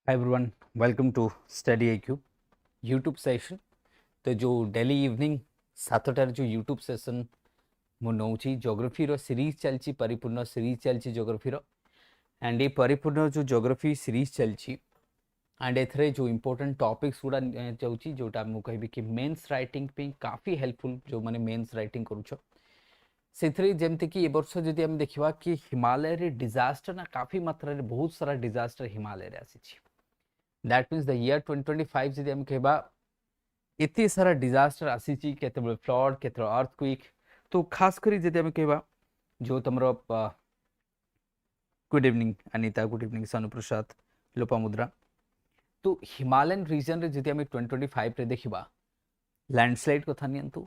Hi everyone, welcome to StudyIQ YouTube session. तो जो daily evening 7टार जो यूट्यूब सेशन मु नौची ज्योग्राफी रो सीरीज चलची परिपूर्ण सीरीज चलची ज्योग्राफी रो एंड ये परिपूर्ण जो ज्योग्राफी सीरीज चलची एंड एथरे जो इंपोर्टेंट टॉपिक्स गुड़ा जाउची जोटा मु कहबी कि मेंस राइटिंग पे काफी हेल्पफुल जो माने मेंस राइटिंग करूछो सेथरे जेमते कि ए वर्ष जदि हम देखिबा कि हिमालय रे डिजास्टर ना काफी मात्रा रे बहुत सारा डिजास्टर हिमालय रे आसीची दैट मीन्स द ईयर 2025 जदि हम कहबा इतनी सारा डिजास्टर आसीची केते फ्लड केते अर्थक्वेक तो खास करी जदि हम कहबा जो तमरो good evening Anita good evening Sanu Prasad Lopamudra तो हिमालयन रीजन रे जदि हम 2025 रे देखिबा लैंडस्लाइड कथा नियंतु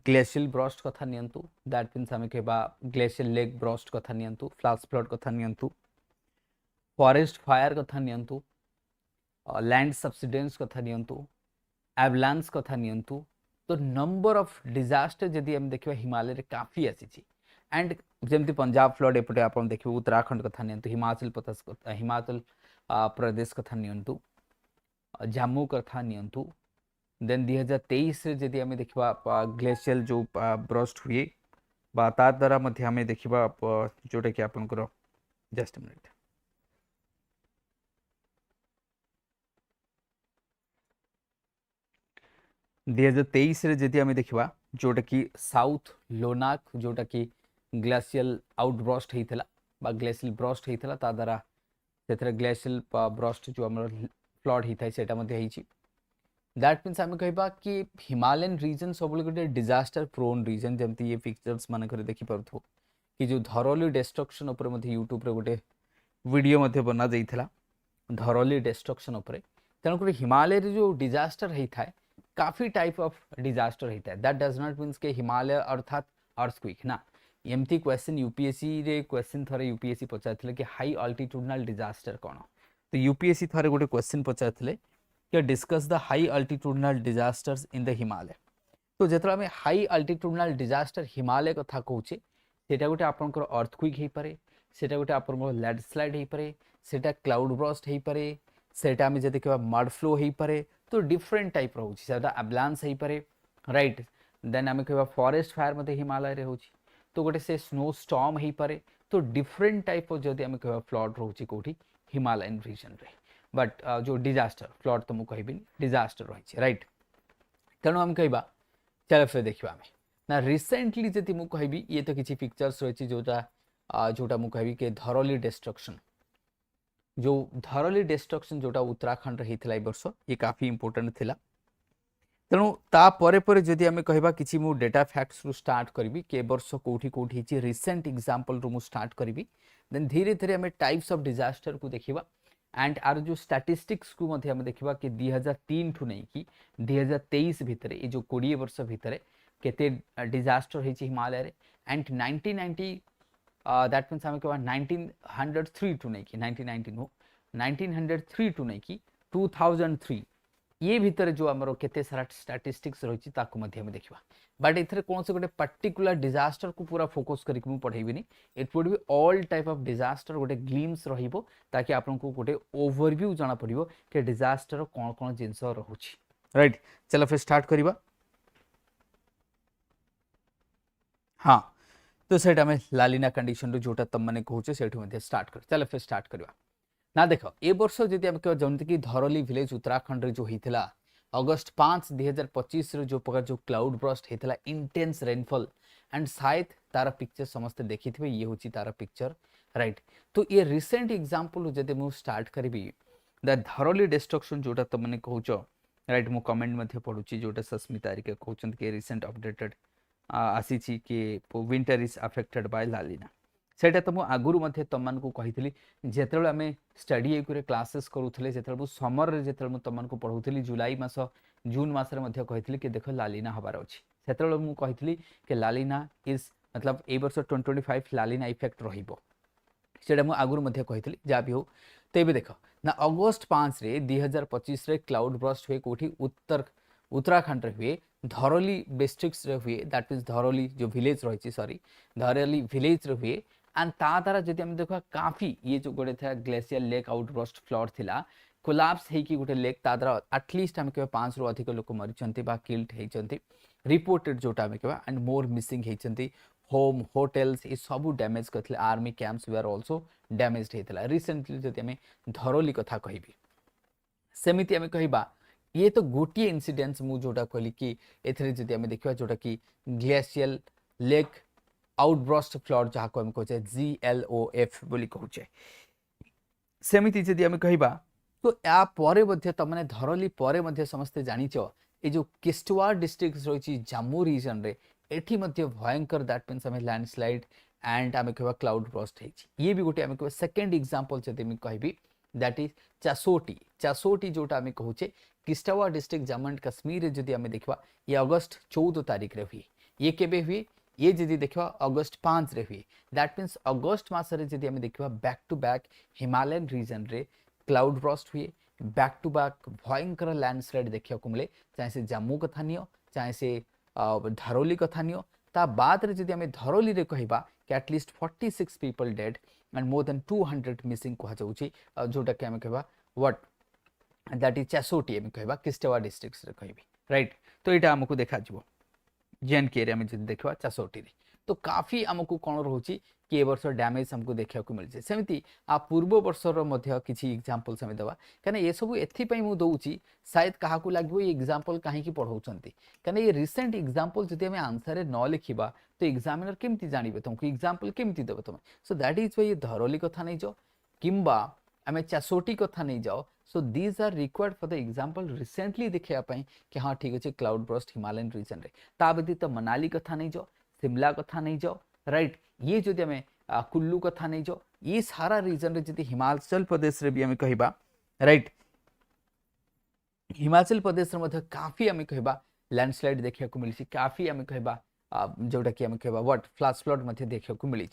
ग्लेशियल ब्रस्ट कथा नियंतु दैट मीन्स हम कहबा ग्लेशियल लेक ब्रस्ट कथा नियंतु फ्लैश फ्लड कथा नियंतु फॉरेस्ट फायर कथा नियंतु लैंड सब्सिडेंस कथा नियंतु एवलांस कथा नियंतु तो नंबर ऑफ डिजास्टर जदि हम देखिबा हिमालय रे काफी आसीची एंड जेमति पंजाब फ्लड एपटे आपण देखिबो उत्तराखंड कथा नियंतु हिमाचल प्रदेश कथा नियंतु जम्मू कथा नियंतु देन 2023 रे जदि हम देखिबा ग्लेशियल जो ब्रस्ट हुए बा ता द्वारा मध्ये हम देखिबा जोटा कि आपनकर जस्ट मिनिट 2023 रे जदि हम देखिबा जोटा कि साउथ लोनाक जोटा कि ग्लेशियल आउटब्रस्ट हेइथला बा ग्लेशियल ब्रस्ट हेइथला ता द्वारा सेथरे ग्लेशियल ब्रस्ट जो हमर फ्लड हेइथाय सेटा मध्ये हेइची दैट मीन्स हम कहबा कि हिमालयन रीजन सबले गोटे डिजास्टर प्रोन रीजन जेमति ये पिक्चर्स मान करे देखि परथो कि जो धरोली डिस्ट्रक्शन ऊपर मध्ये यूट्यूब रे गोटे वीडियो मध्ये बना जाइथला धरोली डिस्ट्रक्शन ऊपर तनो करे हिमालय रे जो डिजास्टर हेइथाय काफी टाइप ऑफ डिजास्टर हेइथाय दैट डज नॉट मीन्स के हिमालय अर्थात अर्थक्वेक ना एमती क्वेश्चन यूपीएससी रे क्वेश्चन थरे यूपीएससी पचारथिले कि हाई अल्टीट्यूडनल डिजास्टर कोन तो यूपीएससी थरे गोटे क्वेश्चन पचारथिले कि discuss the high altitudinal disasters in the Himalaya तो जेतरा में हाई अल्टीट्यूडनल डिजास्टर हिमालय कथा कहूचे सेटा गोटे आपनकर अर्थक्वेक हेइ पारे सेटा गोटे आपनकर लैंडस्लाइड हेइ पारे सेटा क्लाउड ब्रस्ट हेइ पारे सेटा हम जे देखबा मड फ्लो हेइ पारे तो डिफरेंट टाइप रहउची सेटा एवलांस हेइ पारे राइट देन हम कहबा फॉरेस्ट फायर मते हिमालय रे होची तो गोटे से स्नो स्टॉर्म हेइ पारे तो डिफरेंट टाइप ऑफ जदि हम कहबा फ्लड रहउची कोठी हिमालयन रीजन रे बट जो डिजास्टर फ्लड तो मु कहबिन डिजास्टर रही राइट तेणु हम कहबा चलो फिर देखिबा हमें ना रिसेंटली जति मु कहबी ये तो किछि पिक्चर्स रही जोटा जोटा मु कहबी के धरोली डिस्ट्रक्शन जो धरोली डिस्ट्रक्शन जोटा उत्तराखंड रे हेथला ए वर्ष ये काफी इंपोर्टेंट थिला तेणु ता परे परे जदि हमें कहबा किछि मु डेटा फैक्ट्स रु स्टार्ट करबी के वर्ष कोठी कोठी हिची रिसेंट एग्जांपल रु मु स्टार्ट करबी देन धीरे धीरे हमें टाइप्स ऑफ डिजास्टर को देखिबा एंड आर जो स्टैटिस्टिक्स को मध्य हम देखिबा कि 2003 ठु नै कि 2023 भितरे ये जो 20 वर्ष भितरे केते डिजास्टर हेछि हिमालय रे एंड 1990 दैट मीन्स हम कहबा 1903 टू नै कि 1990 नो 1903 टू नै कि 2003 ये भितर जो हमरो केते सारा स्टैटिस्टिक्स रहिछि ताको मध्य हम देखिबा बट इथरे कोन से गोटे पर्टिकुलर डिजास्टर को पूरा फोकस करिक मु पढेबिनी it would be all type of disaster गोटे ग्लिम्स रहिबो ताकि आपन को गोटे ओवरव्यू जाना पड़िबो के डिजास्टर कोन कोन जिंस रहुछि राइट चलो फिर स्टार्ट करिबा हां तो सेटा में लालिना कंडीशन रो जोटा तम माने कहउछे सेठु मध्ये स्टार्ट कर चलो फिर स्टार्ट करिबा ना देखो ए वर्ष जदि हम कह जंत कि धरोली विलेज उत्तराखंड रे जो हितला अगस्त 5 2025 रे जो प्रकार जो क्लाउड ब्रस्ट हेतला इंटेंस रेनफॉल एंड शायद तारा पिक्चर समस्त देखिथिबे ये होची तारा पिक्चर राइट तो ये रिसेंट एग्जांपल जदि मु स्टार्ट करबी द धरोली डिस्ट्रक्शन जोटा त माने कहउचो राइट मु कमेंट मध्ये पढुची जोटा सस्मिता रे कहउचन के रिसेंट अपडेटेड आसीची के winter is affected by La Niña सेटा तो मु आगुरु मध्ये तमन को कहितली जेतेले हमें स्टडी इक्यू रे क्लासेस करूथले जेतेले समर रे जेतेले मु तमन को पढौथली जुलाई मास जून मास रे मध्ये कहितली कि देखो लालिना हबार अछि सेतेले मु कहितली कि लालिना इज मतलब ए वर्ष 2025 लालिना इफेक्ट रहिबो सेटा मु आगुरु मध्ये कहितली जा भी हो तेबे देखो ना अगस्त 5 रे 2025 रे क्लाउड ब्रस्ट हुए कोठी उत्तराखंड रे हुए धरोली डिस्ट्रिक्ट्स रे हुए दैट मींस धरोली जो विलेज रहिछि सॉरी धरोली विलेज रे हुए एंड ता द्वारा जदि हम देखा काफी ये जो गोटे था ग्लेशियर लेक आउटब्रस्ट फ्लड थिला कोलाप्स हेकी गोटे लेक ता द्वारा एटलिस्ट हम कहबा 5 रु अधिक लोक मरिचंती बा किल्ड हेचंती रिपोर्टेड जोटा हम कहबा एंड मोर मिसिंग हेचंती होम होटेल्स ये सब डैमेज करथिले army camps we are also damaged हेतला रिसेंटली जदि हम धरोली कथा कहिबी सेमिति हम कहबा ये तो गोटे इनसीडेंट्स मु जोटा कहली कि एथरे जदि हम देखबा जोटा कि ग्लेशियल लेक आउटब्रस्ट फ्लड जहाँ को हम कहचे GLOF बोली कहचे सेमिति जदि हम कहबा तो या परे मध्ये तमने धरली परे मध्ये समस्त जानिचो ए जो किश्तवाड़ डिस्ट्रिक्ट रही जम्मू रीजन रे एठी मध्ये भयंकर दैट मीन्स हमें लैंडस्लाइड एंड आम कहबा क्लाउड ब्रस्ट ये भी गोटे आम कहबा सेकंड एग्जांपल जदि मैं कहबी दैट इज चासोटी जोटा आम कहूचे किश्तवाड़ डिस्ट्रिक्ट जम्मू एंड कश्मीर जदि आम देखबा ये अगस्त 14 तारिख रे हुई ये केबे हुई ये जदि देखा अगस्त 5 रे हुई दैट मीन्स अगस्त मासरे जदि आम देखा back to back Himalayan region रे क्लाउड ब्रस्ट हुए बैक टू बैक भयंकर लैंडस्लाइड देखा को मिले चाहे से जम्मू कथा नियो चाहे से धरोली कथा नियो ता बाद रे जदि आम धरोली रे कहबा कि at least 46 people dead and more than 200 missing कहा जाउची जोटा कि आम कहबा व्हाट दैट इज चासोटी आम कहबा किश्तवाड़ डिस्ट्रिक्ट रे कहबी राइट तो एटा हमकु देखा जिवो JNK रे हम जदि देखबा चासोटी रे तो काफी हमकु कोन रहउची कि ए वर्ष डैमेज हमको देखा को मिलছে सेमिति आ पूर्व वर्षर मध्य किछि एग्जांपल्स हम देबा कने ये सब एथि पई मु दउची शायद कहा को लागबो ये एग्जांपल काहे की पढौचंती कने ये रिसेंट एग्जांपल जदि हम आंसर रे न लिखिबा तो एग्जामिनर केमति जानिबे तुमको एग्जांपल केमति देबो तुम सो दैट इज व्हाई ये धरोली कथा नै जो किंबा हमें चासोटी कथा नै जाओ so these are required for the example recently देखिया पई कि हां ठीक अछि क्लाउड ब्रस्ट हिमालयन रीजन रे ता व्यतीत मनाली कथा नै जो शिमला कथा नहीं जाओ राइट ये जो हमें कुल्लू कथा नहीं जाओ ये सारा रीजन रे जदि हिमाचल प्रदेश रे भी हमें कहबा राइट हिमाचल प्रदेश रे मध्ये काफी हमें कहबा लैंडस्लाइड देखिया को मिली काफी हमें कहबा जोटा कि हमें कहबा व्हाट फ्लैश फ्लड मध्ये देखिया को मिली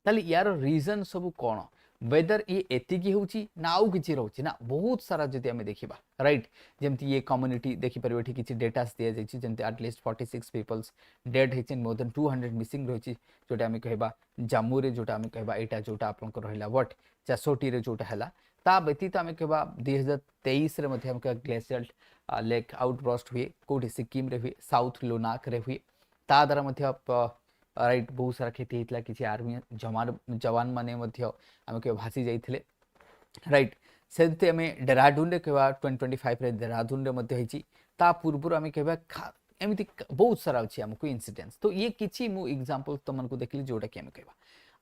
ताली यार रीजन सब कोन वेदर ये एतिकी होची ना आउ किछि रहउची ना बहुत सारा जदि हमें देखिबा राइट जेमति ये कम्युनिटी देखि परबे ठी किछि डेटास दिया जाइछि जेमति एटलिस्ट 46 पीपल्स डेड हेचिन मोर देन 200 मिसिंग रहिछि जोटा हमें कहबा जम्मू रे जोटा हमें कहबा एटा जोटा आपन को रहला व्हाट चासोटी रे जोटा हला ता व्यतीत हमें कहबा 2023 रे मध्ये हम का ग्लेशियर लेक आउटब्रस्ट हुए कोठी सिक्किम रे हुए साउथ लोनाक रे हुए ता द्वारा मध्ये राइट बहुत सारा खेती होता किसी आर्मी जवान माने आम के भासी जाइए राइट से आम डेहराडून रे कहवा 2025 रे डेहराडून रे मध्य होइछि ता पूर्व आम कहवा एमती बहुत सारा अच्छी आमको इनसीडेंट्स तो ये किछि मु एग्जांपल तुम को देखली जोटा कि आम कहवा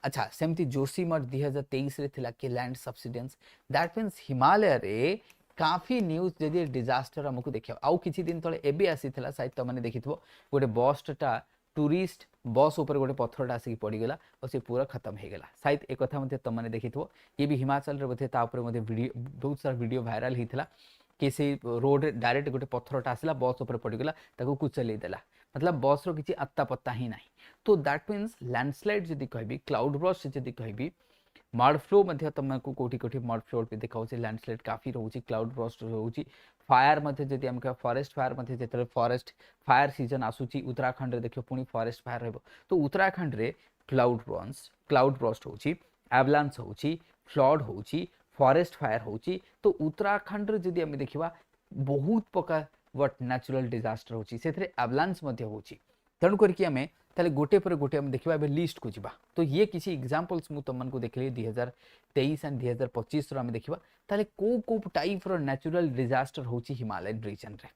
अच्छा सेमती जोशीमठ 2023 रे थिला कि land subsidence that means Himalaya रे काफी न्यूज जदि डिजास्टर हमको देखियो आउ किछि दिन तळे एबे आसीथिला शायद तमने देखिथबो गोटे बसटा टूरिस्ट बस ऊपर गोटे पत्थरटा आसिक पड़गला और से पूरा खत्म हो गला शायद एक कथा मते तुमने देखिथबो ये भी हिमाचल रे बथे ता ऊपर मते वीडियो बहुत सारा वीडियो वायरल हितला कि से रोड डायरेक्ट गोटे पत्थरटा आसला बस ऊपर पड़गला ताको कुचले देला मतलब बस रो किछि अत्ता पत्ता ही नाही तो दैट मीन्स लैंडस्लाइड जदि कहबी क्लाउड ब्रस्ट जदि कहबी मड फ्लो मध्ये तुमको कोठी कोठी मड फ्लो पे देखाउछि लैंडस्लाइड काफी रहउछि क्लाउड ब्रस्ट रहउछि फायर मध्ये जदि हम फॉरेस्ट फायर मध्ये जेतरे फॉरेस्ट फायर सीजन आसुछि उत्तराखंड रे देखियो पुनी फॉरेस्ट फायर रहबो तो उत्तराखंड रे क्लाउड ब्रस्ट होछि एवलांस होछि फ्लड होछि फॉरेस्ट फायर होछि तो उत्तराखंड रे जदि हम देखिबा बहुत प्रकार व्हाट नेचुरल डिजास्टर होछि सेथरे एवलांस मध्ये होछि तणु करके हमें ताले गोटे पर गोटे हम देखिबा बे लिस्ट को जिबा तो ये किसी एग्जांपल्स मु तमन को देखले 2023 एंड 2025 रो हम देखिबा ताले को टाइप रो नेचुरल डिजास्टर होछि हिमालयन रीजन रे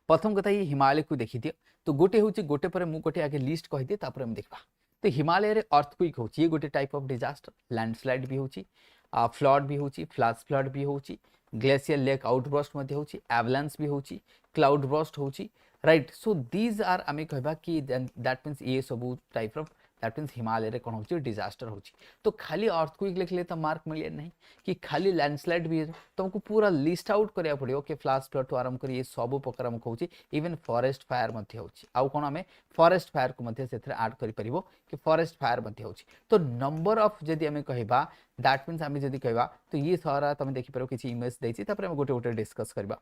प्रथम कथा ये हिमालय को देखि दियो तो गोटे होछि गोटे पर मु गोटे आगे लिस्ट कहि दे तापर हम देखबा तो हिमालय रे अर्थक्वेक होछि ये गोटे टाइप ऑफ डिजास्टर लैंडस्लाइड भी होछि फ्लड भी होछि फ्लैश फ्लड भी होछि ग्लेशियर लेक आउटब्रस्ट मध्ये होछि एवलांस भी होछि क्लाउड ब्रस्ट होछि राइट सो दीज आर आम कहबा कि दैट मीन्स ये सब type of that means Himalaya रे कोन होछि डिजास्टर होछि तो खाली अर्थक्वेक लिखले तो मार्क मिले नहीं कि खाली लैंडस्लाइड भी तुमको पूरा लिस्ट आउट करिया पड़ियो कि फ्लैश फ्लड तो आरंभ कर ये सब प्रकार हम कहूछि इवन फॉरेस्ट फायर मध्ये होछि आउ कोन हमें फॉरेस्ट फायर को मध्ये सेथरे ऐड करि परिबो कि फॉरेस्ट फायर मध्ये होछि तो नंबर ऑफ जदि हमें कहबा दैट मीन्स हमें जदि कहबा तो ये सारा तुम देखि परबो किछि इमेज दैछि तापर हम गोटे गोटे डिस्कस करबा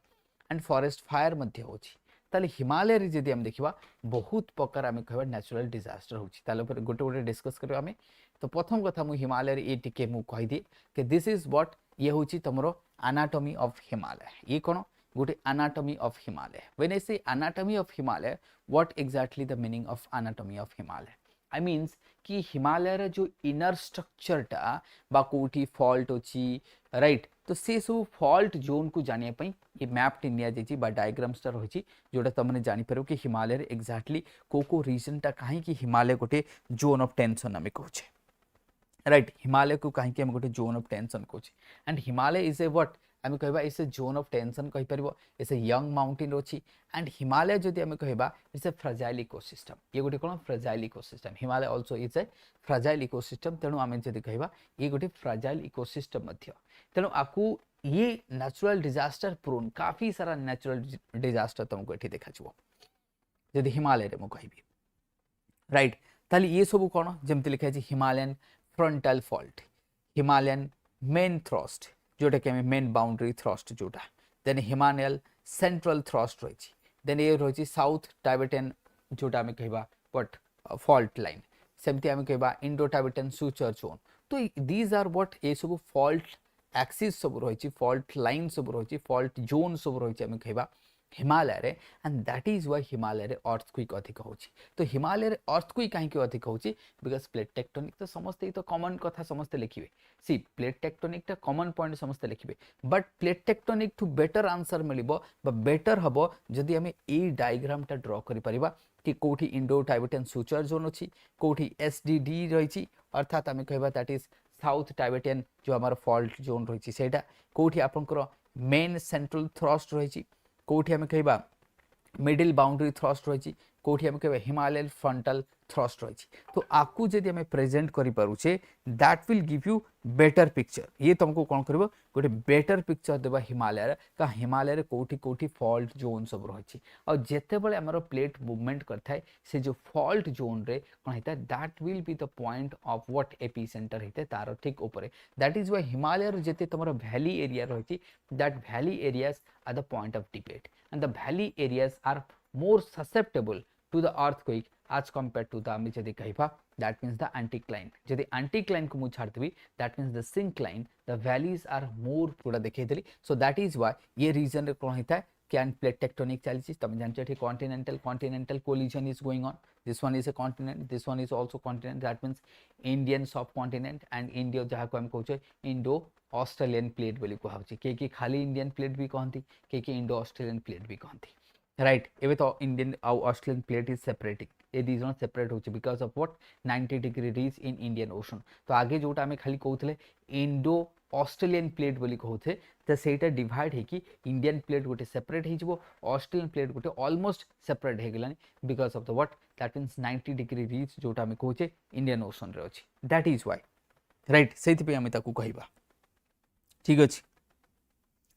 एंड फॉरेस्ट फायर मध्ये होछि ताले हिमालय रे जदि हम देखिबा बहुत प्रकार हम कहबा नेचुरल डिजास्टर होछि ताले पर गोटे गोटे डिस्कस करबा हमें तो प्रथम कथा मु हिमालय ये टिके मु कहि दि कि दिस इज व्हाट ये होची तमरो एनाटॉमी ऑफ हिमालय ये कोन गोटे anatomy of Himalaya when I say anatomy of Himalaya what exactly the meaning of anatomy of Himalaya I means कि हिमालय रे जो इनर स्ट्रक्चर टा बा कोठी फॉल्ट होची राइट तो से सब फॉल्ट जोन को जानिया पई ये मैप टी निया जेची बा डायग्राम्स टा रहिची जोटा तमने जानि परबो कि हिमालय रे एग्जैक्टली को रीजन टा काहे कि हिमालय गोटे जोन ऑफ टेंशन आमे कहूचे राइट हिमालय को कहीं हम गोटे जोन ऑफ टेंशन कहूँ and Himalaya is a what आम कहबा इस ए जोन ऑफ टेंशन कहि परबो इस ए यंग माउंटेन अछि एंड हिमालय जदि आम कहबा इट्स ए फ्रेजाइल इकोसिस्टम ये गोटे कोन fragile ecosystem Himalaya also is a fragile ecosystem तेणु आम जदि कहबा ये गोटे फ्रेजाइल इकोसिस्टम मध्य तेणु आकु ये नेचुरल डिजास्टर प्रोन काफी सारा नेचुरल डिजास्टर तुमको एठी देखाଯିवो जदि हिमालय रे मु कहबी राइट ताली ये सब कोन जेमति लिखा छै Himalayan frontal fault Himalayan main thrust जोटा कि मेन बाउंड्री थ्रस्ट जोटा देन हिमालयन सेंट्रल थ्रस्ट रही देन ये रही साउथ टाइबेटियन जोटा आम कहबा व्हाट फॉल्ट लाइन सेमती आम कहबा इंडो टाइबेटियन सुचर जोन तो दीज आर व्हाट ये सब फॉल्ट एक्सिस सब रही फॉल्ट लाइन सब रही फॉल्ट जोन सब रही आम कहबा हिमालय रे and that is why Himalaya रे अर्थक्वेक अधिक होची तो हिमालय रे अर्थक्वेक काहे के अधिक होची बिकॉज़ प्लेट टेक्टोनिक तो समस्ते तो कॉमन कथा समस्ते लिखिबे सी प्लेट टेक्टोनिक टा कॉमन पॉइंट समस्ते लिखिबे बट प्लेट टेक्टोनिक टू बेटर आंसर मिलिबो बा बेटर हबो जदि हमें ए डायग्राम टा ड्रा करि परिबा कि कोठी इंडो टाइबेटियन सुचर जोन अछि कोठी एसडीडी रहिछि अर्थात हमें कहबा दैट इज साउथ टाइबेटियन जो हमर फॉल्ट जोन रहिछि सेटा कोठी आपनकर मेन सेंट्रल थ्रस्ट रहिछि कोठी हमें कहबा मिडिल बाउंड्री थ्रस्ट रही कोठी हमें कहबा हिमालयन फ्रंटल थ्रस्ट रही तो आकु जदि हमें प्रेजेंट करि पारुछे that will give you better picture ये तुमको कौन करबो गोटे बेटर पिक्चर देबा हिमालय का हिमालय रे कोठी कोठी फॉल्ट जोन सब रही और जेते बेले हमर प्लेट मूवमेंट करथाय से जो फॉल्ट जोन रे कोन हेता that will be the point of what AP centre हेते तार ठीक ऊपर दैट इज व्हाई हिमालय रे जेते तुमर वैली एरिया रही that valley areas are the point of debate and the valley areas are more susceptible to the earthquake as compared to the आम जदि कहबा that means the anticline जदि anticline को मु छाड़ देबी that means the syncline the valleys are more पूरा देखै देली so that is why ये region रे कोन हेता can plate tectonic चलछि तम जानछे एठी continental collision is going on this one is a continent this one is also continent that means Indian subcontinent and India जहा को हम कहछे Indo ऑस्ट्रेलियन प्लेट बोली कहउछि के खाली इंडियन प्लेट भी कहंती के इंडो ऑस्ट्रेलियन प्लेट भी कहंती राइट एबे तो इंडियन आउ Australian plate is separating a this not separate होछि because of what 90 degree ridge in Indian Ocean तो आगे जोटा हमें खाली कहउथले इंडो ऑस्ट्रेलियन प्लेट बोली कहउथे त सेटा डिवाइड हे कि इंडियन प्लेट गोटे सेपरेट हे जिवो ऑस्ट्रेलियन प्लेट गोटे ऑलमोस्ट सेपरेट हे गेलानी because of the what that means 90 degree ridge जोटा हमें कहउचे इंडियन ओशन रे अछि दैट इज व्हाई राइट सेति पे हमें ताकू कहिबा ठीक अछि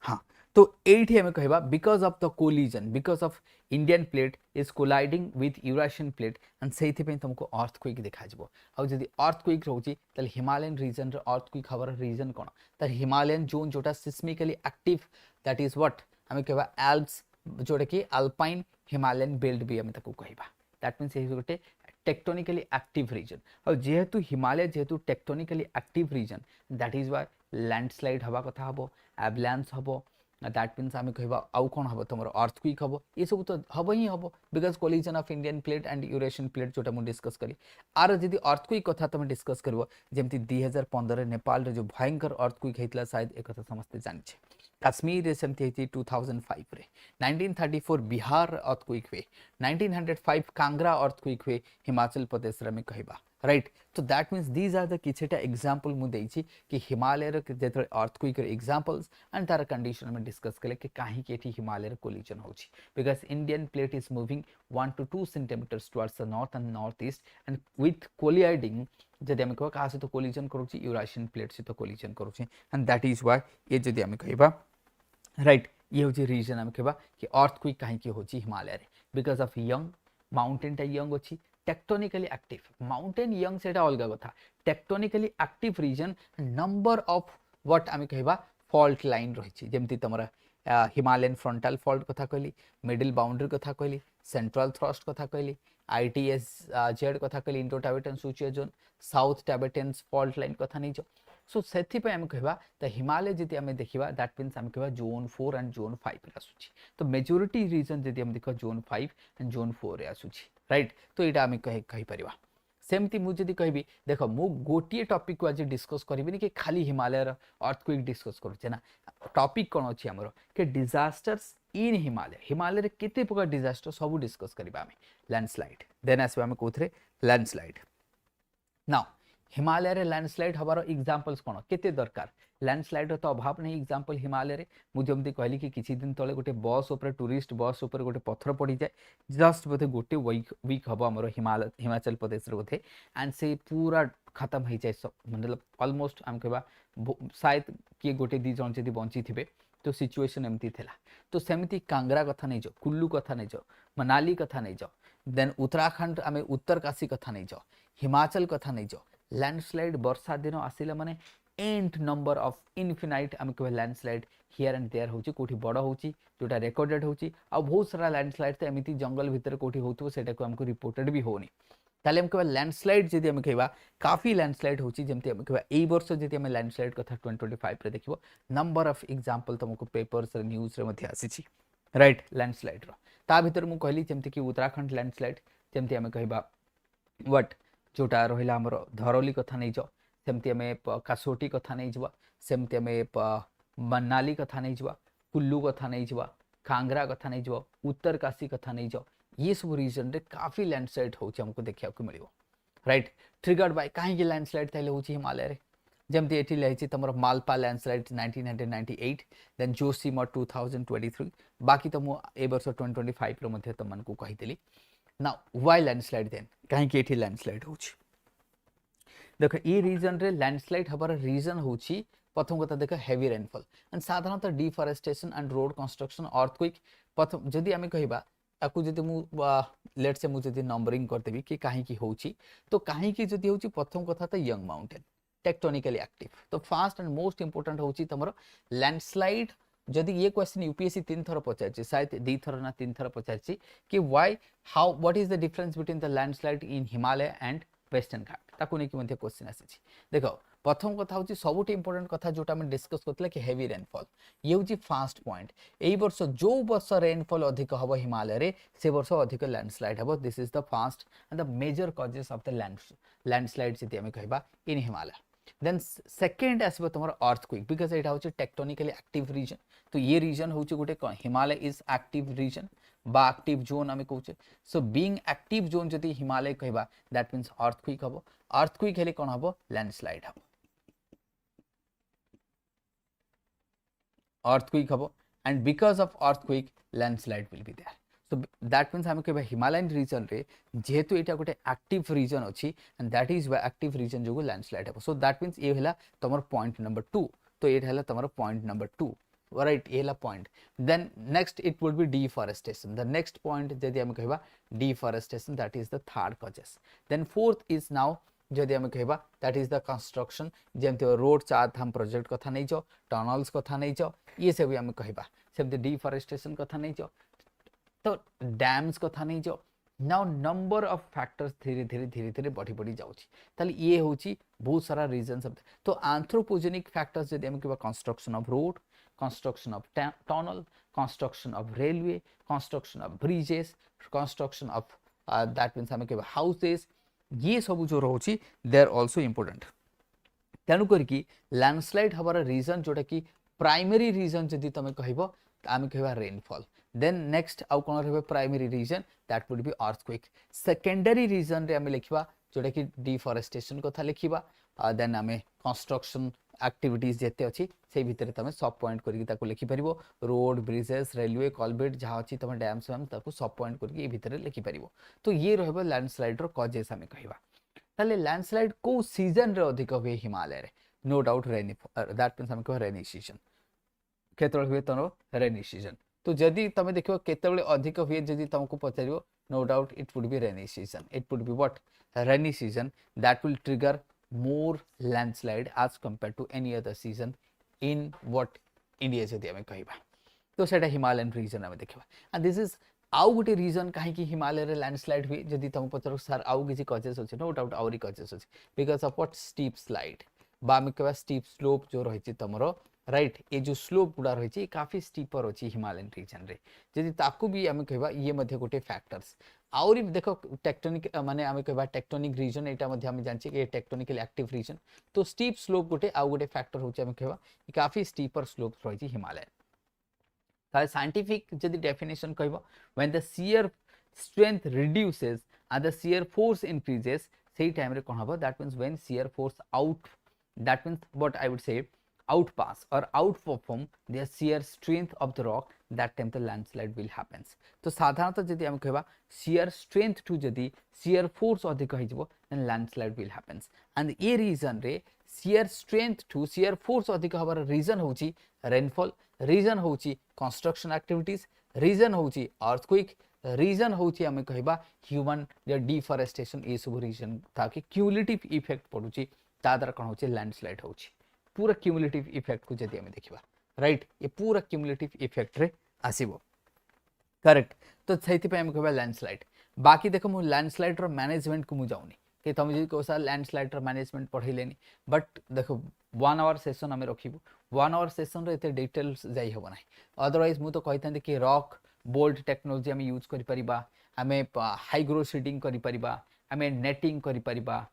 हाँ तो एठी हमें कहबा because of the collision because of Indian plate is colliding with Eurasian plate and सेति पे तुमको अर्थक्वेक देखा जबो आ जदी अर्थक्वेक रहउची त हिमालयन रीजन रे अर्थक्वेक हवर रीजन कोन त हिमालयन जोन जोटा सिस्मिकली एक्टिव दैट इज व्हाट हमें कहबा एल्प्स जोटा कि अल्पाइन हिमालयन बेल्ट भी हमें ताकू कहबा दैट मींस ए गोटे टेक्टोनिकली एक्टिव रीजन और जेहेतु हिमालय जेहेतु tectonically active region that is why landslide हवा कथा हबो एवलांस हबो दैट मीन्स आम कहबा आउ कोन हबो तुमर अर्थक्वेक हबो ये सब तो हबो ही हबो because collision of Indian plate and Eurasian plate जोटा मु डिस्कस करी आर जदी अर्थक्वेक कथा तुम डिस्कस करबो जेमति 2015 नेपाल रे जो भयंकर अर्थक्वेक हेतला शायद एक कथा समझते जानि छे कश्मीर रे सेमति हेति 2005 रे 1934 बिहार अर्थक्वेक हुए 1905 कांगड़ा अर्थक्वेक हुए हिमाचल प्रदेश रे में कहबा राइट तो that means these are the किछटा एग्जांपल मु देछि कि हिमालय रे जेते अर्थक्वेक रे एग्जांपल्स एंड तार कंडीशन में डिस्कस कले कि काहे के एठी हिमालय रे कोलिजन होछि because Indian plate is moving 1 to 2 centimetres towards the north and north east and with colliding जदि हम कहबा कहा से तो कोलिजन करूछि यूरेशियन प्लेट से तो कोलिजन करूछि एंड दैट इज व्हाई ये जदि हम कहबा राइट ये होछि रीजन हम कहबा कि अर्थक्वेक काहे के होछि हिमालय रे बिकॉज़ ऑफ यंग माउंटेन टा यंग अछि टेक्टोनिकली एक्टिव माउंटेन यंग सेटा अलग कथा tectonically active region number of what आम कहबा फॉल्ट लाइन रही जेमती तमरा हिमालयन फ्रंटल फॉल्ट कथा कहली मिडिल बाउंड्री कथा कहली सेंट्रल थ्रस्ट कथा कहली ITS जेड कथा कहली Indo Tibetan suture zone south Tibetan fault line कथा नहीं जो सो सेथि पे हम कहबा द हिमालय जदि हम देखिबा दैट मींस हम कहबा जोन 4 एंड जोन 5 रे आसुची तो मेजॉरिटी रीजन जदि हम देखो जोन 5 एंड जोन 4 रे आसुची राइट तो एटा हम कहि परिबा सेमती मु जदि कहबी देखो मु गोटिए टॉपिक को आज डिस्कस करबिनी कि खाली हिमालय रो अर्थक्वेक डिस्कस करूचे ना टॉपिक कोन अछि हमरो कि डिजास्टर्स इन हिमालय हिमालय रे केते प्रकार डिजास्टर सब डिस्कस करबा हम लैंडस्लाइड देन आसबा हम कोथरे लैंडस्लाइड नाउ हिमालय रे लैंडस्लाइड हबार एग्जांपल्स कोन केते दरकार लैंडस्लाइड तो अभाव नहीं एग्जांपल हिमालय रे मु जमती कहली कि किछि दिन तळे गोटे बस ऊपर टूरिस्ट बस ऊपर गोटे पत्थर पड़ी जाए जस्ट बोथे गोटे वीक हबो हमर हिमाचल प्रदेश रे बोथे एंड से पूरा खत्म हो जाए मतलब ऑलमोस्ट हम कहबा शायद कि गोटे दी जन जदी बंची थिबे तो सिचुएशन एमती थिला तो सेमती कांगरा कथा नहीं जो कुल्लू कथा नहीं जो मनाली कथा नहीं जो देन उत्तराखंड आमे उत्तरकाशी कथा नहीं जो हिमाचल कथा नहीं जो लैंडस्लाइड वर्षा दिन आसिले माने एंड नंबर ऑफ इनफिनाइट आम कह लैंडस्लाइड हियर एंड देयर होची कोठी बड़ होची जोटा रिकॉर्डेड होची आ बहुत सारा लैंडस्लाइड तो एमिति जंगल भीतर कोठी होतबो सेटा को हमको रिपोर्टेड भी होनी ताले हम कहबा लैंडस्लाइड जदि हम कहबा काफी लैंडस्लाइड होची जेमति हम कहबा एई वर्ष जदि हम लैंडस्लाइड कथा 2025 रे देखिबो नंबर ऑफ एग्जांपल तुमको पेपर्स रे न्यूज़ रे मध्ये आसीची राइट लैंडस्लाइड रो ता भीतर मु कहली जेमति कि उत्तराखंड लैंडस्लाइड जेमति हम कहबा व्हाट जोटा रहिला हमर धरौली कथा नै जो सेमति हमें कासोटी कथा नहीं जवा सेमति हमें मनाली कथा नहीं जवा कुल्लू कथा नहीं जवा कांगरा कथा नहीं जवा उत्तरकाशी कथा नहीं जो ये सब रीजन रे काफी लैंडस्लाइड होची हमको देखिया को मिलियो राइट ट्रिगर्ड बाय काहे के लैंडस्लाइड थाइले होची हिमालय रे जेमति एठी लेछि तमर मालपा लैंडस्लाइड 1998 देन जोशीमठ 2023 बाकी तो मु ए वर्ष 2025 रो मध्ये तमन को कहितली नाउ व्हाई लैंडस्लाइड देन काहे के एठी लैंडस्लाइड होची देखो ये रीजन रे लैंडस्लाइड हबार रीजन होची प्रथम कथा देखो हेवी रेनफॉल एंड साधारणतः deforestation and road construction earthquake प्रथम जदी आमे कहिबा ताकू जदी मु लेट से मु जदी नंबरिंग करतेबी कि काहे की होची तो काहे की जदी होची प्रथम कथा त यंग माउंटेन टेक्टोनिकली एक्टिव तो फास्ट एंड मोस्ट इंपोर्टेंट होची तमरो लैंडस्लाइड जदी ये क्वेश्चन यूपीएससी 3 थर पचारची शायद 2 थर ना 3 थर पचारची कि why how what is the difference between the landslide in Himalaya and western Ghat ताकू नै कि मध्ये क्वेश्चन आसीची देखो प्रथम कथा होची सबुट इंपोर्टेंट कथा जोटा हम डिस्कस करतले कि हेवी रेनफॉल ये होची फास्ट पॉइंट एई वर्ष जो वर्ष रेनफॉल अधिक हबो हिमालय रे से वर्ष अधिक लैंडस्लाइड हबो this is the first and the major causes of the landslide जति हम कहबा इन हिमालय देन सेकंड आसबो तमर अर्थक्वेक बिकॉज़ एटा होची टेक्टोनिकली एक्टिव रीजन तो ये रीजन होची गोटे हिमालय इज एक्टिव रीजन बा एक्टिव जोन आमे कहूचे सो बीइंग एक्टिव जोन जति हिमालय कहबा दैट मींस अर्थक्वेक हबो अर्थक्वेक हेले कोन हबो लैंडस्लाइड हबो earthquake habo and because of earthquake landslide will be there so that means hame कहबा Himalayan region रे जेहेतु एटा गोटे active region अछि and that is why active region जोगु landslide हबो so that means ये हला तमर point number 2 तो ये हला तमर point number 2 right ये हला point then next it would be deforestation the next point जदि हम कहबा deforestation that is the third causes then fourth is now जदि हम कहबा दैट इज द कंस्ट्रक्शन जेमते रोड चार धाम प्रोजेक्ट कथा नै जो टनल्स कथा नै जो ये सब हम कहबा सेमते डिफॉरेस्टेशन कथा नै जो तो डैम्स कथा नै जो नाउ नंबर ऑफ फैक्टर्स धीरे धीरे बढ़ी जाउची ताली ये होची बहुत सारा रीजन सब तो एंथ्रोपोजेनिक फैक्टर्स जदि हम कहबा construction of road construction of tunnel construction of railway construction of bridges construction of that means हम कहबा हाउसेस ये सब जो रोची दे आर आल्सो इंपोर्टेंट तेनु करकी लैंडस्लाइड हबार रीजन जोटा कि प्राइमरी रीजन जदि तमे कहबो आमे कहबा रेनफॉल देन नेक्स्ट आउ कोन रहबे primary reason that would be earthquake secondary reason रे आमे लिखबा जोटा कि डिफॉरेस्टेशन कथा लिखिबा देन आमे कंस्ट्रक्शन एक्टिविटीज जेते अछि से भितरे तमे सब पॉइंट करके ताको लिखि परिबो रोड ब्रिजेस रेलवे कॉलबेट जहा अछि तमे डैम्स हम ताको सब पॉइंट करके ए भितरे लिखि परिबो तो ये रहबो लैंडस्लाइड रो कॉजेस हमें कहबा ताले लैंडस्लाइड को सीजन रे अधिक होय हिमालय रे no doubt rainy that means हम कह रेनी सीजन केतळ हुए तनो रेनी सीजन तो जदी तमे देखियो केतळे अधिक हुए जदी तुमको पचारियो no doubt it would be rainy season it would be what rainy season that will trigger more landslide as compared to any other season in what India जदि हमें कहबा तो सेटा Himalayan region हमें देखबा and this is आउ गोटे reason कहीं हिमालय रे लैंडस्लाइड हुए जदि तुम पचार सर आउ किसी कजेस अच्छे नो डाउट आउरी कजेस अच्छे because of what steep slide बा आम कह स्टीप स्लोप जो रही तुम राइट ये जो स्लोप गुड़ा रही काफी स्टीपर अच्छी हिमालयन रीजन रे जदि ताकू भी आम कह ये गोटे फैक्टर्स आउरी देख टेक्टोनिक माने आम कह टेक्टोनिक रीजन यहाँ आम जानचे कि टेक्टोनिकल एक्टिव रीजन तो स्टीप स्लोप गोटे आउ गोटे फैक्टर होचे आम कह काफी स्टीपर स्लोप रही हिमालय scientific जदि definition कहबो when the shear strength reduces and the shear force increases सही टाइम रे कोन हबो that means when shear force out that means what I would say outpass or outperform the shear strength of the rock that time the landslide will happens तो साधारणतः जदि हम कहबा shear strength to जदि shear force अधिक हो जिवो then landslide will happens and ये reason रे shear strength to shear force अधिक हबार reason होची rainfall रीजन होची कंस्ट्रक्शन एक्टिविटीज रीजन होची अर्थक्वेक रीजन होची आमे कहबा ह्यूमन डिफॉरेस्टेशन ये सब रीजन ताकि क्यूमुलेटिव इफेक्ट पडुची ता द्वारा कोन होची लैंडस्लाइड होची पूरा क्यूमुलेटिव इफेक्ट को जदि आमे देखिबा राइट ये पूरा क्यूमुलेटिव इफेक्ट रे आसीबो करेक्ट तो सेति पे आमे कहबा लैंडस्लाइड बाकी देखो मु लैंडस्लाइड रो मैनेजमेंट को मु जाउनी कि तुम जी कोसा लैंडस्लाइड रो मैनेजमेंट पढैलेनी बट देखो 1 आवर सेशन आमे रखिबो 1 आवर सेशन रे एते डिटेल्स जाई हबो नाही अदरवाइज मु तो कहितांती कि रॉक बोल्ट टेक्नोलॉजी आमे यूज करि परिबा आमे हाइग्रो सीडिंग करि परिबा आमे नेटिंग करि परिबा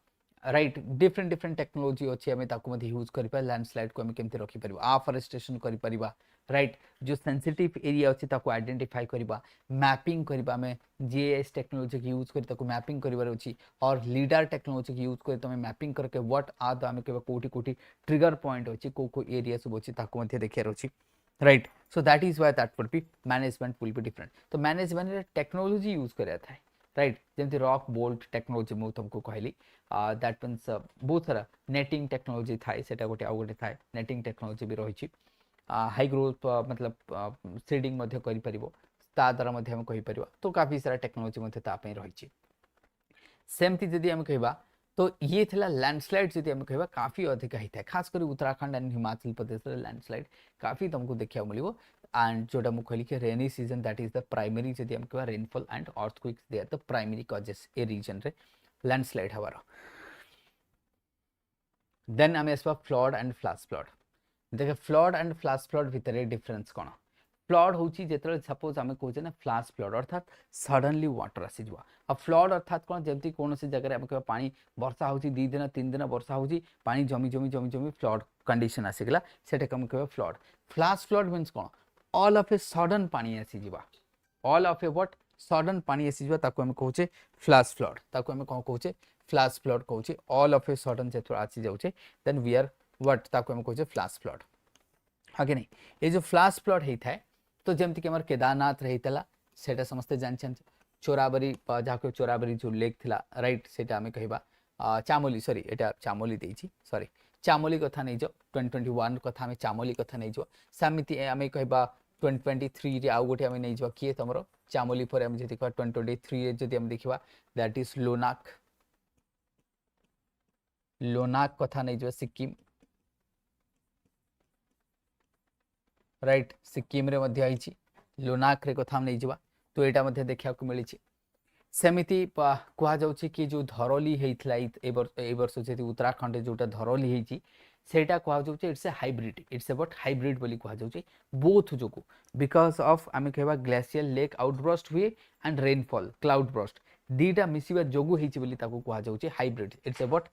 राइट डिफरेंट डिफरेंट टेक्नोलॉजी अछि आमे ताको मध्ये यूज करि पा लैंडस्लाइड को आमे केमते रखि परिबा आफ्रेस्टेशन करि परिबा राइट जो सेंसिटिव एरिया अछि ताको आइडेंटिफाई करिबा मैपिंग करिबा आमे जीआईएस टेक्नोलॉजी के यूज करि ताको मैपिंग करिबार अछि और लीडर टेक्नोलॉजी के यूज करि तमे मैपिंग करके व्हाट आर द आमे केबा कोठी कोठी ट्रिगर पॉइंट अछि को एरिया सब अछि ताको मध्ये देखियार अछि right so that is why that would B management will be different तो मैनेजमेंट रे टेक्नोलॉजी यूज करिया थाए राइट जेमति रॉक बोल्ट टेक्नोलॉजी मु तुमको कहली दैट मींस बहुत सारा नेटिंग टेक्नोलॉजी थाए सेटा गोटे आ गोटे थाए नेटिंग टेक्नोलॉजी भी रहिछि हाई ग्रोथ मतलब सीडिंग मध्ये करि परिबो ता द्वारा मध्ये हम कहि परिबा तो काफी सारा टेक्नोलॉजी मध्ये ता पई रहिछि सेमति जदि हम कहबा तो ये थिला लैंडस्लाइड जदि हम कहबा काफी अधिक हिता खास कर उत्तराखंड एंड हिमाचल प्रदेश रे लैंडस्लाइड काफी तुमको देखिया मिलिबो एंड जोटा मु कहली कि rainy season that is the primary जदि हम कहबा rainfall and earthquakes they are the primary causes ए रीजन रे लैंडस्लाइड हवार देन हम एसबा फ्लड एंड फ्लैश फ्लड देखे फ्लड एंड फ्लैश फ्लड भितर डिफरेंस कोन फ्लड होची जेतरे सपोज आमे कहूचे ना फ्लैश फ्लड अर्थात सडनली वाटर आसी जवा आ फ्लड अर्थात कोन जेमति कोनोसी जगह रे आमे कहबा पानी वर्षा होची 2 दिन 3 दिन वर्षा होची पानी जमी जमी जमी जमी फ्लड कंडीशन आसी गेला सेटा कम कहबा flood flash flood means cone all of a sudden पानी आसी जवा all of A what sudden पानी आसी जवा ताको आमे कहूचे फ्लैश फ्लड ताको आमे कोन कहूचे फ्लैश फ्लड कहूचे ऑल ऑफ ए सडन जेतरे आसी जाउचे देन वी आर व्हाट ताको आमे कहूचे फ्लैश फ्लड आगे नहीं ये जो फ्लैश फ्लड हेता है तो जमती कि हमर केदारनाथ रहीतला सेटा समस्ते जानछन चोराबरी जाको चोराबरी जो लेक थिला राइट सेटा हमें कहबा चामोली सॉरी एटा चामोली देछि सॉरी चामोली कथा नै जो 2021 कथा हमें चामोली कथा नै जो समिति हमें कहबा 2023 रे आउ गोटे हमें नै जो किए तमरो चामोली पर हम जति 2023 रे जति हम देखिबा दैट इज लोनाक लोनाक कथा नै जो सिक्किम राइट सिक्किम रे मध्य आइछि लोनाक रे कथा हम नै जिवा तो एटा मध्य देखिया को मिली छी सेमिति कुहा जाउछि कि जो धरोली हेइथला ए वर्ष जेति उत्तराखंड जोटा धरोली हेइछि सेटा कुहा जाउछि it's a hybrid it's about hybrid बोली कुहा जाउछि बोथ जोकु बिकॉज ऑफ आमे कहबा ग्लेशियल लेक आउटब्रस्ट हुए एंड रेनफॉल क्लाउड बर्स्ट दीटा मिसिबा जोगु हेइछि बोली ताको कुहा जाउछि हाइब्रिड इट्स अबाउट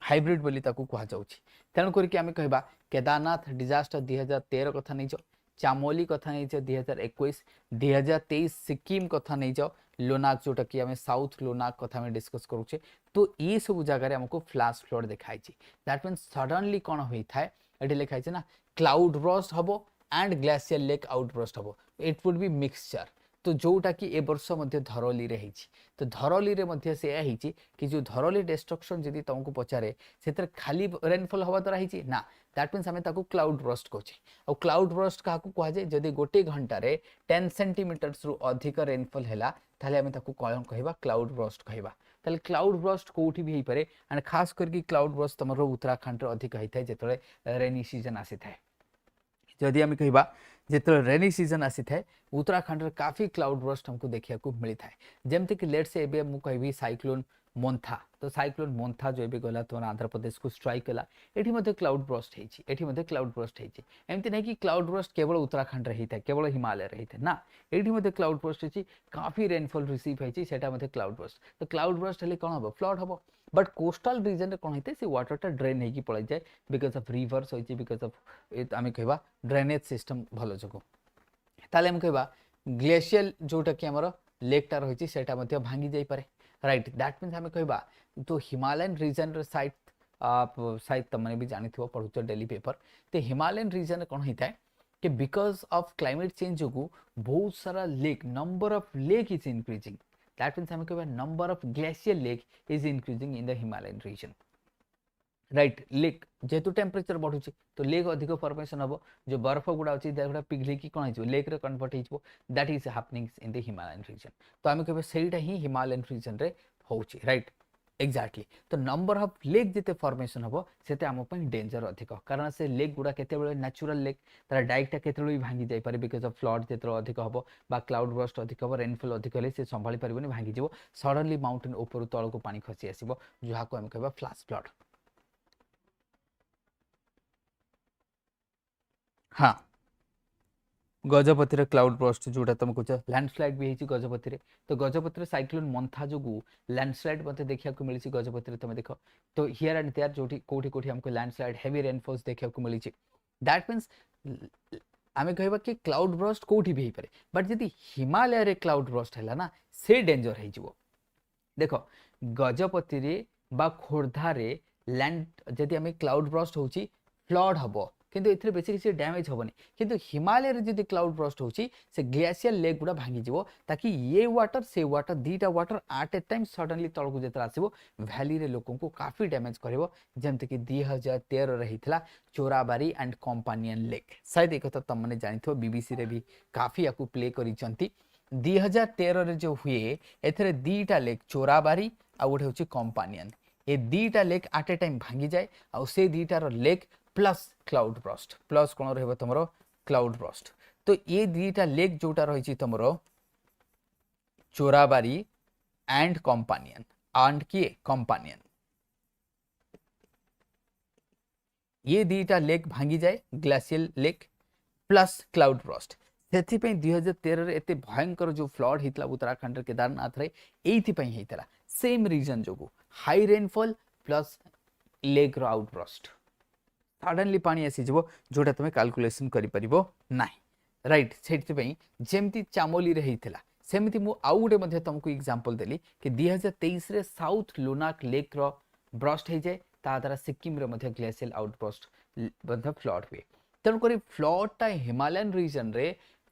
हाइब्रिड बोली ताको कुहा जाउछि तेन करके आमे कहबा केदारनाथ डिजास्टर 2013 कथा नै जो चामोली कथा नै जो 2021 2023 सिक्किम कथा नै जो लोनाक जोटा कि आमे साउथ लोनाक कथा में डिस्कस करूचे तो ये सब जगह रे हमको फ्लैश फ्लड देखाई छी दैट मींस सडनली कोन होई थाए एठी लिखाई छी ना क्लाउड बर्स्ट हबो एंड ग्लेशियर लेक आउटबर्स्ट हबो इट वुड बी मिक्सचर तो जोटा कि ए वर्ष मध्य धरोली रे हिची तो धरोली रे मध्य से या हिची कि जो धरोली डिस्ट्रक्शन जदी तुमको पचारे सेतर खाली रेनफॉल हवा द्वारा हिची ना दैट मींस हमें ताको क्लाउड बर्स्ट कहछे और क्लाउड बर्स्ट का कुआ जाय जदी गोटे घंटा रे 10 सेंटीमीटर्स रु अधिक रेनफॉल हैला ताले हमें ताको कोन कहबा क्लाउड बर्स्ट कहबा ताले क्लाउड बर्स्ट कोठी भी हे पारे एंड खास करके क्लाउड बर्स्ट तमरो उत्तराखंड रे अधिक हिथाय जेतले रेनी सीजन आसी थाए जदी हमें कहबा जिते रेनी सीजन आसी थाए उत्तराखंड रे काफी क्लाउड बर्स्ट हमको देखिया को मिली थाए जेमते कि लेट से एबे मु कहबी साइक्लोन मोन्था तो साइक्लोन मोन्था जो एबे गला तो आंध्र प्रदेश को स्ट्राइक कला एठी मध्ये क्लाउड बर्स्ट हेची एठी मध्ये क्लाउड बर्स्ट हेची एमती नै कि क्लाउड बर्स्ट केवल उत्तराखंड रे हिता केवल हिमालय रे हिता ना एठी मध्ये क्लाउड बर्स्ट हेची काफी रेनफॉल रिसीव हेची सेटा मध्ये क्लाउड बर्स्ट तो क्लाउड बर्स्ट हेले कोन हबो फ्लड हबो बट कोस्टल रीजन रे कोन हेते से वाटर टा ड्रेन हेकी पळै जाय बिकॉज ऑफ रिवर्स होइची बिकॉज ऑफ आमे कहबा ड्रेनेज सिस्टम भलो जको ताले हम कहबा ग्लेशियल जोटा कि हमर लेक टा रहिची सेटा मध्ये भांगी जाई पारे राइट दैट मीन्स हमें कहबा तो हिमालयन रीजन रे साइड आप शायद तमने भी जानिथिबो पढुचो डेली पेपर ते हिमालयन रीजन कोन हिताय कि बिकॉज ऑफ क्लाइमेट चेंज जोगु बहुत सारा lake number of lake is increasing that means हमें कहबा number of glacier lake is increasing in the Himalayan region right lake जेतु टेम्परेचर बढ़ुची तो लेक अधिक फॉर्मेशन हम जो बर्फ गुड़ा अच्छी गुड़ा पिघल की कौन हो लेक रे कन्वर्ट हो that is happening in the Himalayan region तो आम कहे सहीटा ही हिमालयन रीजन रे होची राइट एक्जाक्टली तो नंबर ऑफ लेक जिते फॉर्मेशन हम से आम डेंजर अधिक कारण से लेक गुड़ा केते नेचुरल लेक तार डाइरेक्टा केते भी भांगी जाई पारे बिकॉज ऑफ फ्लड जिते अधिक हम बा क्लाउड बर्स्ट अधिक हम रेनफॉल अधिक हेले से संभाली पारिबनी भांगी जीवो सडनली माउंटेन ऊपर तल को पानी खसी आसीबो जहा को हम कहबा फ्लैश फ्लड हाँ गजपति क्लाउड बर्स्ट जोटा तुम कह लैंडस्लाइड भी होती गजपति तो गजपति साइक्लोन मंथा जो लैंडस्लाइड मत देखा मिली गजपति तुम देख तो हियर एंड देयर जो कौटी कौटी हमको लैंडस्लाइड हेवी रेनफॉल्स देखा मिली दैट मीन्स आम कह कि क्लाउड बर्स्ट कौटी भी पारे बट जदि हिमालय रे क्लाउड बर्स्ट है ना से डेंजर हो देख गजपति रे बा खोर्धा रे लैंड जदि आम क्लाउड बर्स्ट हो फ्लड हम किंतु एथिरे बेसी किसी डैमेज होबनी किंतु हिमालय रे जदि क्लाउड बर्स्ट होची से ग्लेशियर लेक गुडा भांगी जीवो ताकि ये वाटर से वाटर दीटा water at a time suddenly तळ को जेतरा आसीबो वैली रे लोकन को काफी डैमेज करबो जेमते कि 2013 रे हितला चोराबारी एंड कंपानियन लेक शायद एक कथा तुम माने जानिथो बीबीसी रे भी काफी याकू प्ले करिसंती 2013 रे जो हुए एथिरे दीटा लेक चोराबारी आ गोटे होची कंपानियन ए दीटा लेक एट ए टाइम भांगी जाए आ से दीटा रो lake plus cloud burst plus कौन रही तुम क्लाउड बर्स्ट तो ये दीटा लेक जोटा रही तुम चोराबारी एंड कंपानियन एंड किए कंपानियन ये दीटा लेक भांगी जाए glacial lake plus cloud burst से 2013 एते भयंकर जो फ्लड होता उत्तराखंड केदारनाथ रे एइथिपई हेतला सेम रीजन जो हाई रेनफॉल प्लस लेक रो आउट बर्स्ट सडनली पानी आसीଯିव जोटा तुम कैलकुलेशन करिपरिबो नाही राइट सेठी जेमती चामोली रे हेइथिला सेमती मु आउ गुटे मध्ये तुमको एग्जांपल देली कि 2023 रे साउथ लोनाक लेक रो ब्रस्ट हे जाय ता द्वारा सिक्किम रे मध्ये ग्लेशियल आउटब्रस्ट मध्ये फ्लड हुए तन करी फ्लड ता हिमालयन रीजन रे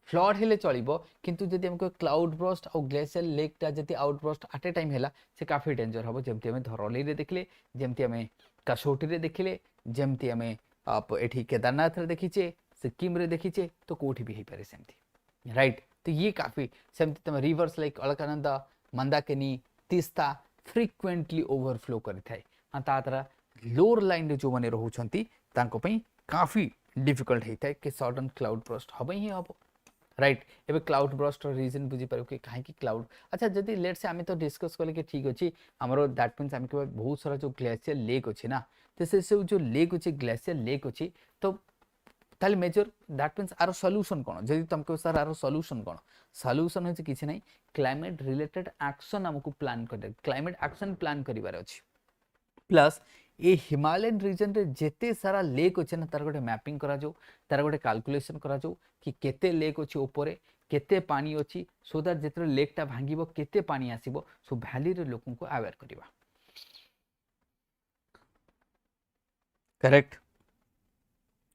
फ्लड हेले चलिबो किंतु जदि हमको क्लाउड ब्रस्ट और ग्लेशियल लेक ता जदि आउटब्रस्ट एट ए टाइम हेला से काफी डेंजर हबो जेमती हमें धरली रे देखले जेमती हमें कसोटी रे देखले जेमती हमें आप एठी केदारनाथ रे देखीचे सिक्किम रे देखीचे तो कोठी भी हे पारे सेमती राइट तो ये काफी सेमती तम reverse like Alaknanda Mandakini Teesta frequently overflow करि थाए आ तातरा लोअर लाइन रे जो माने रहउछंती तांको पई काफी डिफिकल्ट हे थाए कि सडन क्लाउड बर्स्ट हबे ही हबो राइट एबे क्लाउड बर्स्ट रीजन बुझी पारो कि काहे कि क्लाउड अच्छा जदी लेट से आमे तो डिस्कस करले कि ठीक अछि हमरो दैट मींस आमे के बहुत सारा जो ग्लेशियर लेक अछि ना तो से सब जो लेक अछि ग्लेशियर लेक अछि तो ताले मेजर दैट मींस आरो सॉल्यूशन कोन जदी तुमको सर आरो सॉल्यूशन कोन सॉल्यूशन होय किछि नै क्लाइमेट रिलेटेड एक्शन हमको प्लान कर क्लाइमेट एक्शन प्लान करिवार अछि प्लस ये हिमालयन रीजन रे जेते सारा लेक अछि ना तार गोटे मैपिंग करा जो तार गोटे कैलकुलेशन करा जो कि केते लेक अछि ऊपरे केते पानी अछि सो दैट जेते लेक टा भांगीबो केते पानी आसीबो सो वैली रे लोकन को अवेयर करिवा करेक्ट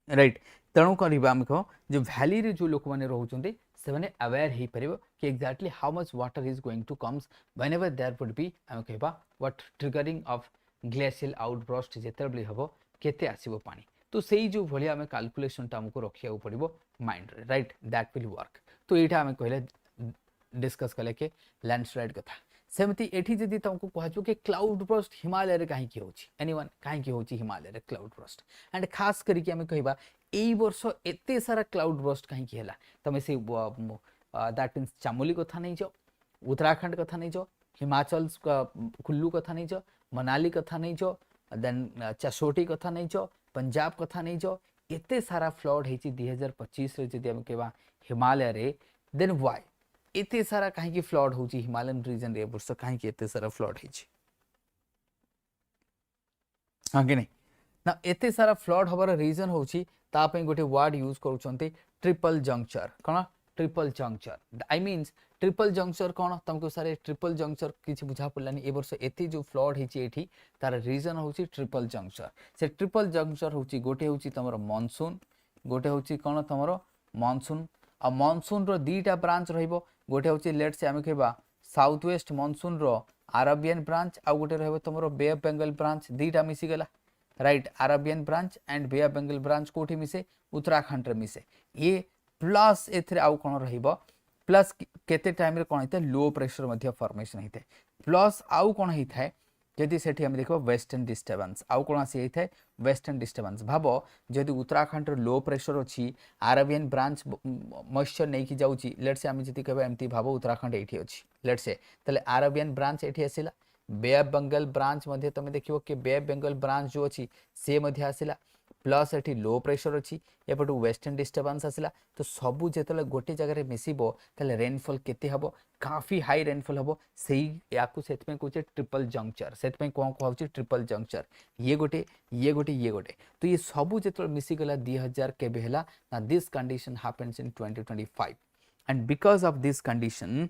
राइट तेणु करवा आम कह जो वैली रे जो लोक मैंने रोचते से मैंने अवेयर हो पार कि exactly how much water is going to comes whenever there would be आम कहबा what triggering of glacial outburst जेते हम केते आसीबो पानी तो सेही जो भली आम कैलकुलेशन टा हमको रखिया पड़ो माइंड रे राइट दैट विल वर्क तो यहाँ आम कहले डिस्कस कले के लैंडस्लाइड कथा सेमती एठी जदि तुमको कहजो कि क्लाउड बर्स्ट हिमालय रे काहे की होची एनीवन काहे की होची हिमालय रे क्लाउड बर्स्ट एंड खास करी कि हमें कहबा एई वर्ष एते सारा क्लाउड बर्स्ट कहीं हैला तमे से दैट मींस चामोली कथा नहीं जो उत्तराखंड कथा नहीं जो हिमाचल कुल्लू कथा नहीं जो मनाली कथा नहीं जो देन चसोटी कथा नहीं जो पंजाब कथा नहीं जो एते सारा फ्लड हेची 2025 रे जदी हम केबा हिमालय रे देन व्हाई एते सारा कहीं की फ्लड होची हिमालयन रीजन रे वर्ष कहीं की एते सारा फ्लड हेची हां कि नहीं ना एते सारा फ्लड हबार रीजन होची ता पे गोटे वर्ड यूज करूछंते ट्रिपल जंक्चर कोन triple junction I means triple junction कोन तुमको सारे ट्रिपल जंक्चर किछि बुझा पड़लानी ए वर्ष एते जो फ्लड हेची एठी तार रीजन होची ट्रिपल जंक्चर से ट्रिपल जंक्चर होची गोटे होची तमरो मानसून गोटे होची कोन तमरो मानसून आ मानसून रो दीटा ब्रांच रहइबो गोटे होची लेट्स से हम कहबा साउथ वेस्ट मानसून रो अरेबियन ब्रांच आ गोटे रहइबो तमरो बे ऑफ बंगाल ब्रांच दीटा मिसी गेला right Arabian branch and Bay of Bengal branch कोठी मिसे उत्तराखंड रे मिसे ये प्लस एथरे आउ कोन रहइबो प्लस केते टाइम रे कोन हिते लो प्रेशर मध्ये फॉर्मेशन हिते प्लस आउ कोन हिथाय जदि सेठी हम देखो वेस्टर्न डिस्टर्बेंस आउ कोन आसी हिथाय वेस्टर्न डिस्टर्बेंस भाबो जदि उत्तराखंड रो लो प्रेशर अछि अरेबियन ब्रांच मॉइस्चर नै कि जाउची लेट्स से हम जति कहबे एमती भाबो उत्तराखंड एठी अछि लेट्स से तले अरेबियन ब्रांच एठी आसिला बे ऑफ बंगाल ब्रांच मध्ये तमे देखिबो कि बे ऑफ बंगाल ब्रांच जो अछि से मध्ये आसिला प्लस एठी लो प्रेशर अछि एपटू वेस्टर्न डिस्टर्बेंस आसिला तो सबु जेतले गोटे जगह रे मिसिबो तले रेनफॉल केते हबो काफी हाई रेनफॉल हबो सेही याकू सेत में कोचे ट्रिपल जंक्चर सेत में कोन कहउची ट्रिपल जंक्चर ये गोटे तो ये सबु जेतले मिसी गला 2000 के बेहला ना this condition happens in 2025 and because of this condition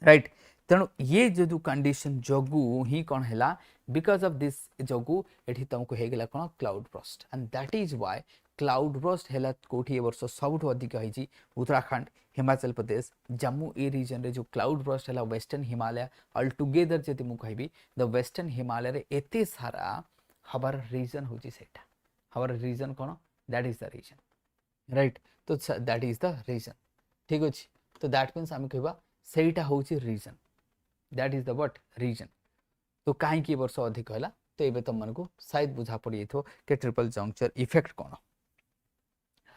right तेणु ये जो कंडीशन जगू ही कौन हैला बिकॉज ऑफ दिस जगू एठी तुमको हे गेला कोन cloud burst and that is why cloud burst हैला कोठी ए वर्ष सबुठ अधिक होईची उत्तराखंड हिमाचल प्रदेश जम्मू ए रीजन रे जो क्लाउड बर्स्ट हैला वेस्टर्न हिमालय ऑल टुगेदर जति मु कहबी द वेस्टर्न हिमालय रे एते सारा हबार रीजन होची सेटा हबार रीजन कोन that is the reason right तो दैट इज द रीजन ठीक अछि तो दैट मींस हम कहबा सेटा होची reason that is the what reason तो कहीं की वर्ष अधिक हैला तो एबे तुम मन को शायद बुझा पड़ी थो कि ट्रिपल जंक्चर इफेक्ट कोन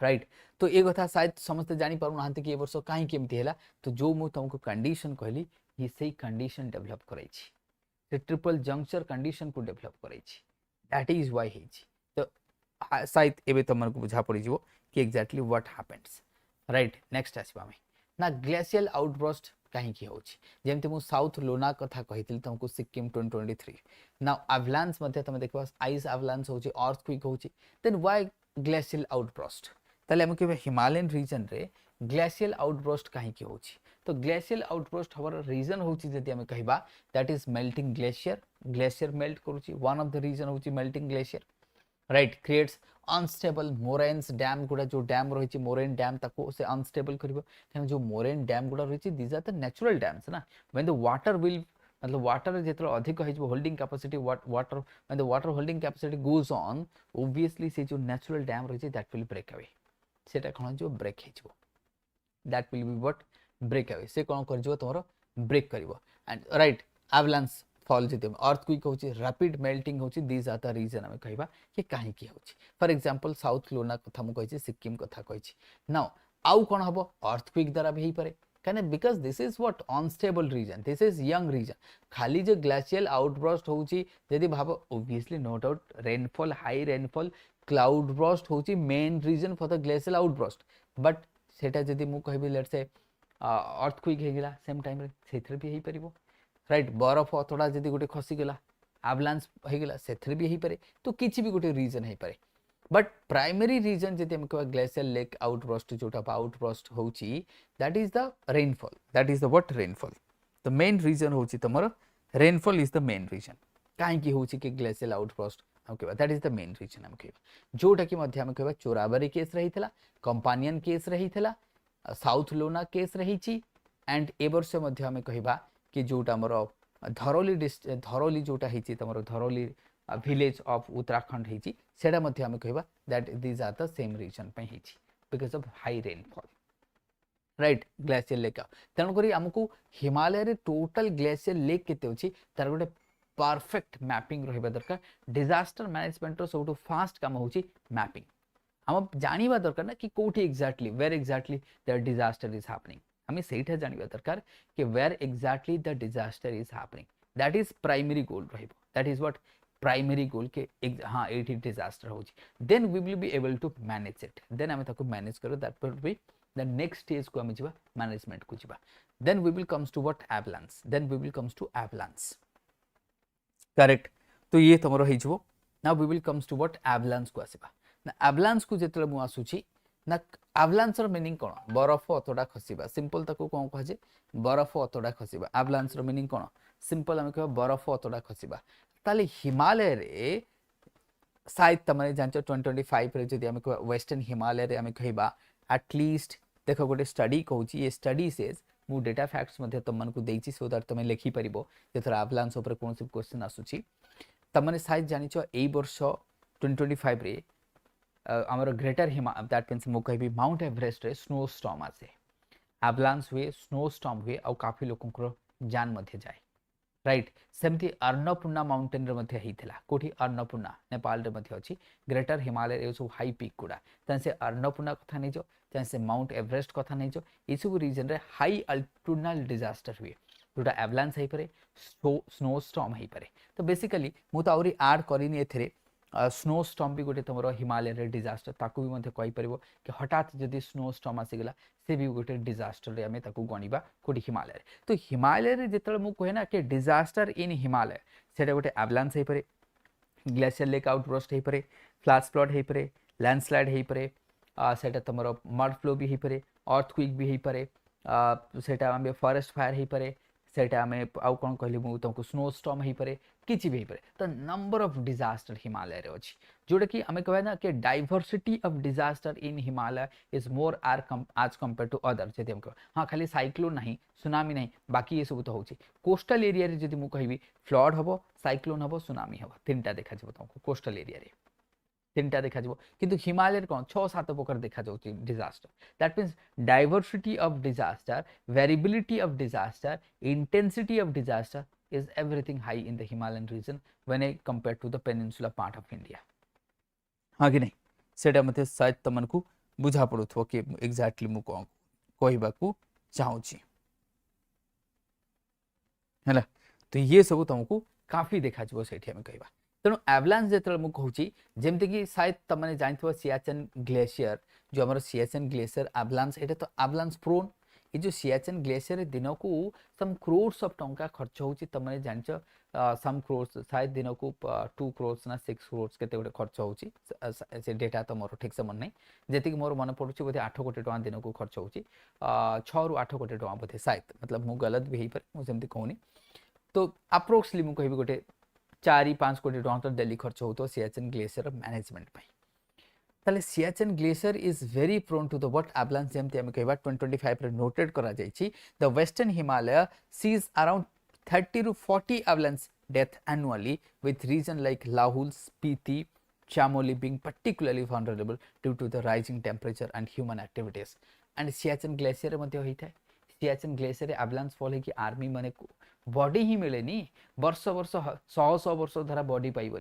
राइट तो ए कथा शायद समस्त जानी पारु नाहंते कि ए वर्ष कहीं केमती हैला तो जो मु तुमको कंडीशन कहली ये सही कंडीशन डेवलप कराई छी से ट्रिपल जंक्चर कंडीशन को डेवलप कराई छी दैट इज व्हाई हे छी तो शायद एबे तुम मन को बुझा पड़ी जीवो कि exactly what happens right next आसीबा में ना ग्लेशियल आउटबर्स्ट कहीं की होची जेमते मु साउथ लोना कथा कहितली तुमको सिक्किम 2023 नाउ अवलांस मध्ये तुम देखबा आइस अवलांस होची अर्थक्वेक होची देन व्हाई ग्लेशियल आउटबर्स्ट तले हम के हिमालयन रीजन रे ग्लेशियल आउटबर्स्ट कहीं की होची तो ग्लेशियल आउटबर्स्ट हवर रीजन होची जति हम कहबा that is melting glacier melt करूची वन ऑफ द रीजन होची melting glacier right creates unstable moraines dam गुडा जो डैम रही मोरेन डैम ताको से अनस्टेबल करिवो कन जो मोरेन डैम गुडा रही these are the natural dams ना व्हेन द वाटर विल मतलब वाटर जेतरो अधिक होइजबो holding capacity water when the water holding capacity goes on obviously से जो नेचुरल डैम रही दैट विल ब्रेक अवे सेटा कोन जो ब्रेक हेजबो that will be what break away से कोन करजबो तोरो ब्रेक करिवो एंड राइट एवलांस फॉल जेते अर्थक्वेक होची रैपिड मेल्टिंग होची दीज आर द रीजन हम कहबा कि काहे की होची फॉर एग्जांपल साउथ लोना कथा मु कहिची सिक्किम कथा कहिची नाउ आउ कोन हबो अर्थक्वेक द्वारा भी पारे कने because this is what unstable region this is young region खाली जो ग्लेशियल आउटबर्स्ट होची यदि भाबो obviously no doubt rainfall high rainfall cloud burst होची main region for the glacial outburst but सेटा यदि मु कहबी लेट्स से अर्थक्वेक हे गेला सेम टाइम रे सेथरे भी हे परिबो राइट बरफ अथड़ा जदि गोटे खसी गला एवलांस हो गला सेथरे भी हे पारे तो किछि भी गोटे रीजन हे पारे बट प्राइमरी रीजन जदि हम कहबा ग्लेशियल लेक आउटबर्स्ट जोटा आउटबर्स्ट होची that is the rainfall that is the what rainfall the main reason होची तमर rainfall is the main reason काहे की होची कि ग्लेशियल आउटबर्स्ट हम कहबा that is the main reason हम कहबा जोटा कि मध्य हम कहबा चोराबारी केस रहितला कंपानियन केस रहितला साउथ लोना केस रहिची एंड ए वर्ष मध्य हम कहबा कि जोटा हमर धरोली जोटा हेची तमरो धरोली विलेज ऑफ उत्तराखंड हेची सेडा मध्ये हम कहबा that these are the same reason पे हेची because of high rainfall right glacier lake तन करी हमकु हिमालय रे टोटल ग्लेशियर लेक केते होची तार गोटे परफेक्ट मैपिंग रहबा दरकार डिजास्टर मैनेजमेंट रो सबटो फास्ट काम होची मैपिंग हम जानिबा दरकार ना कि कोठी exactly where exactly the disaster is happening हमें सेठा जानिबा दरकार कि where exactly the disaster is happening that is primary goal रहिबो that is what primary goal के हाँ एठी डिजास्टर होची then we will be able to manage it then हमें ताको मैनेज करो that will be the next stage को हमें जिबा मैनेजमेंट को जिबा then we will comes to what avalanche then we will comes to avalanche correct तो ये तमरो हेजबो now we will comes to what avalanche को आसीबा ना एवलांस को जेतले मु आसुची ना एवलांस रो मीनिंग कोन बरफ अतडा खसिबा सिंपल ताको कोन कहजे बरफ अतडा खसिबा एवलांस रो मीनिंग कोन सिंपल हम कहबा बरफ अतडा खसिबा ताले हिमालय रे शायद तमने जानचो 2025 रे जदि हम वेस्टर्न हिमालय रे हम कहबा एटलीस्ट देखो गोटे स्टडी कहूची ये स्टडी सेज मु डेटा फैक्ट्स मध्ये तमन को देइची सो दैट तमे लिखि परिबो जेथर एवलांस ऊपर कोन सब क्वेश्चन आसुची तमने शायद जानिचो एई वर्ष 2025 रे हमर ग्रेटर हिमा दैट मींस मु कहबी माउंट एवरेस्ट रे स्नो स्टॉर्म आसे एवलांस हुए स्नो स्टॉर्म हुए और काफी लोगों को जान मध्ये जाए राइट सेमती अन्नपूर्णा माउंटेन रे मध्ये हेइथिला कोठी अन्नपूर्णा नेपाल रे मध्ये अछि ग्रेटर हिमालय रे सो हाई पीक गुडा तन से अन्नपूर्णा कथा नै जो तन से माउंट एवरेस्ट कथा नै जो ई सब रीजन रे हाई अल्टीट्यूडनल डिजास्टर हुए जोटा एवलांस हेइ परे स्नो स्टॉर्म हेइ परे तो बेसिकली मु तो आउरी ऐड करिनी एथरे स्नो स्टॉर्म भी गोटे तुम हिमालय रे डिजास्टर ताकू भी मते कहि परिबो कि हठात जदि स्नो स्टॉर्म आसीगला से भी गोटे डिजास्टर रे हमें ताकू गणिबा कोठी हिमालय रे तो हिमालय रे जेतले मु कहे ना कि डिजास्टर इन हिमालय सेटा गोटे एवलांस हेइ परे ग्लेशियर लेक आउटब्रस्ट हेइ परे फ्लैश फ्लड हेइ परे लैंडस्लाइड हेइ परे सेटा तुमरो मड फ्लो भी हेइ परे अर्थक्वेक भी हेइ परे सेटा हमें फॉरेस्ट फायर हेइ परे सेटा हमें आउ कोन कहली मु तुमको स्नो स्टॉर्म हेइ परे किछि भी परे तो नंबर ऑफ डिजास्टर हिमालय रे अछि जोटा कि हमें कहबा ना कि diversity of disaster in Himalaya is more आर आज कंपेयर टू अदर जदि हम हां खाली साइक्लोन नहीं सुनामी नहीं बाकी ये सब तो होछि कोस्टल एरिया रे जदि मु कहबी फ्लड हबो साइक्लोन हबो सुनामी हबो तीनटा देखा जबो तुमको कोस्टल एरिया रे तीनटा देखा जबो किंतु हिमालय कोन 6-7 प्रकार देखा जाउछि disaster that means diversity of disaster variability of disaster intensity of disaster is everything high in the Himalayan region when I compare to the peninsula part of India. हाँ कि नहीं सेटा मते शायद तमनकु बुझा पड़ुथो कि एग्जैक्टली मु कोन कहबाकू चाहूची हैला तो ये सब तुमको काफी देखा जबो सेठी हम कहबा तेणु एवलांस जेतल मु कहूची जेमते कि शायद तमने जानथबो सियाचन ग्लेशियर जो हमर सियाचन ग्लेशियर एवलांस एटा तो एवलांस प्रोन ये जो सियाचन ग्लेशियर दिन को सम क्रोर्स ऑफ टंका खर्च होची तमने जानछ सम क्रोर्स शायद दिन को 2 क्रोर्स ना 6 क्रोर्स केते गोटे खर्च होची से डेटा तो मोर ठीक से मन नै जेति कि मोर मन पडुची बोधे 8 कोटी टका दिन को खर्च होची 6 रु 8 कोटी टका बोधे शायद मतलब मु गलत भी हेई पर मु सेमति कहूनी तो अप्रोक्सली मु कहबी गोटे 4-5 कोटी टका तो डेली खर्च होतो सियाचन ग्लेशियर मैनेजमेंट पई ताले Siachen glacier is very prone to the what avalanche जेमते हम कहबा 2025 रे नोटेड करा जायछि the western Himalaya sees around 30 to 40 avalanche death annually with region like Lahul, Spiti, Chamoli being particularly vulnerable due to the rising temperature and human activities and Siachen glacier मध्ये होई थाए Siachen glacier avalanche fall कि army माने body ही मिलेनी वर्ष वर्ष 100 वर्ष धरा body पाइबो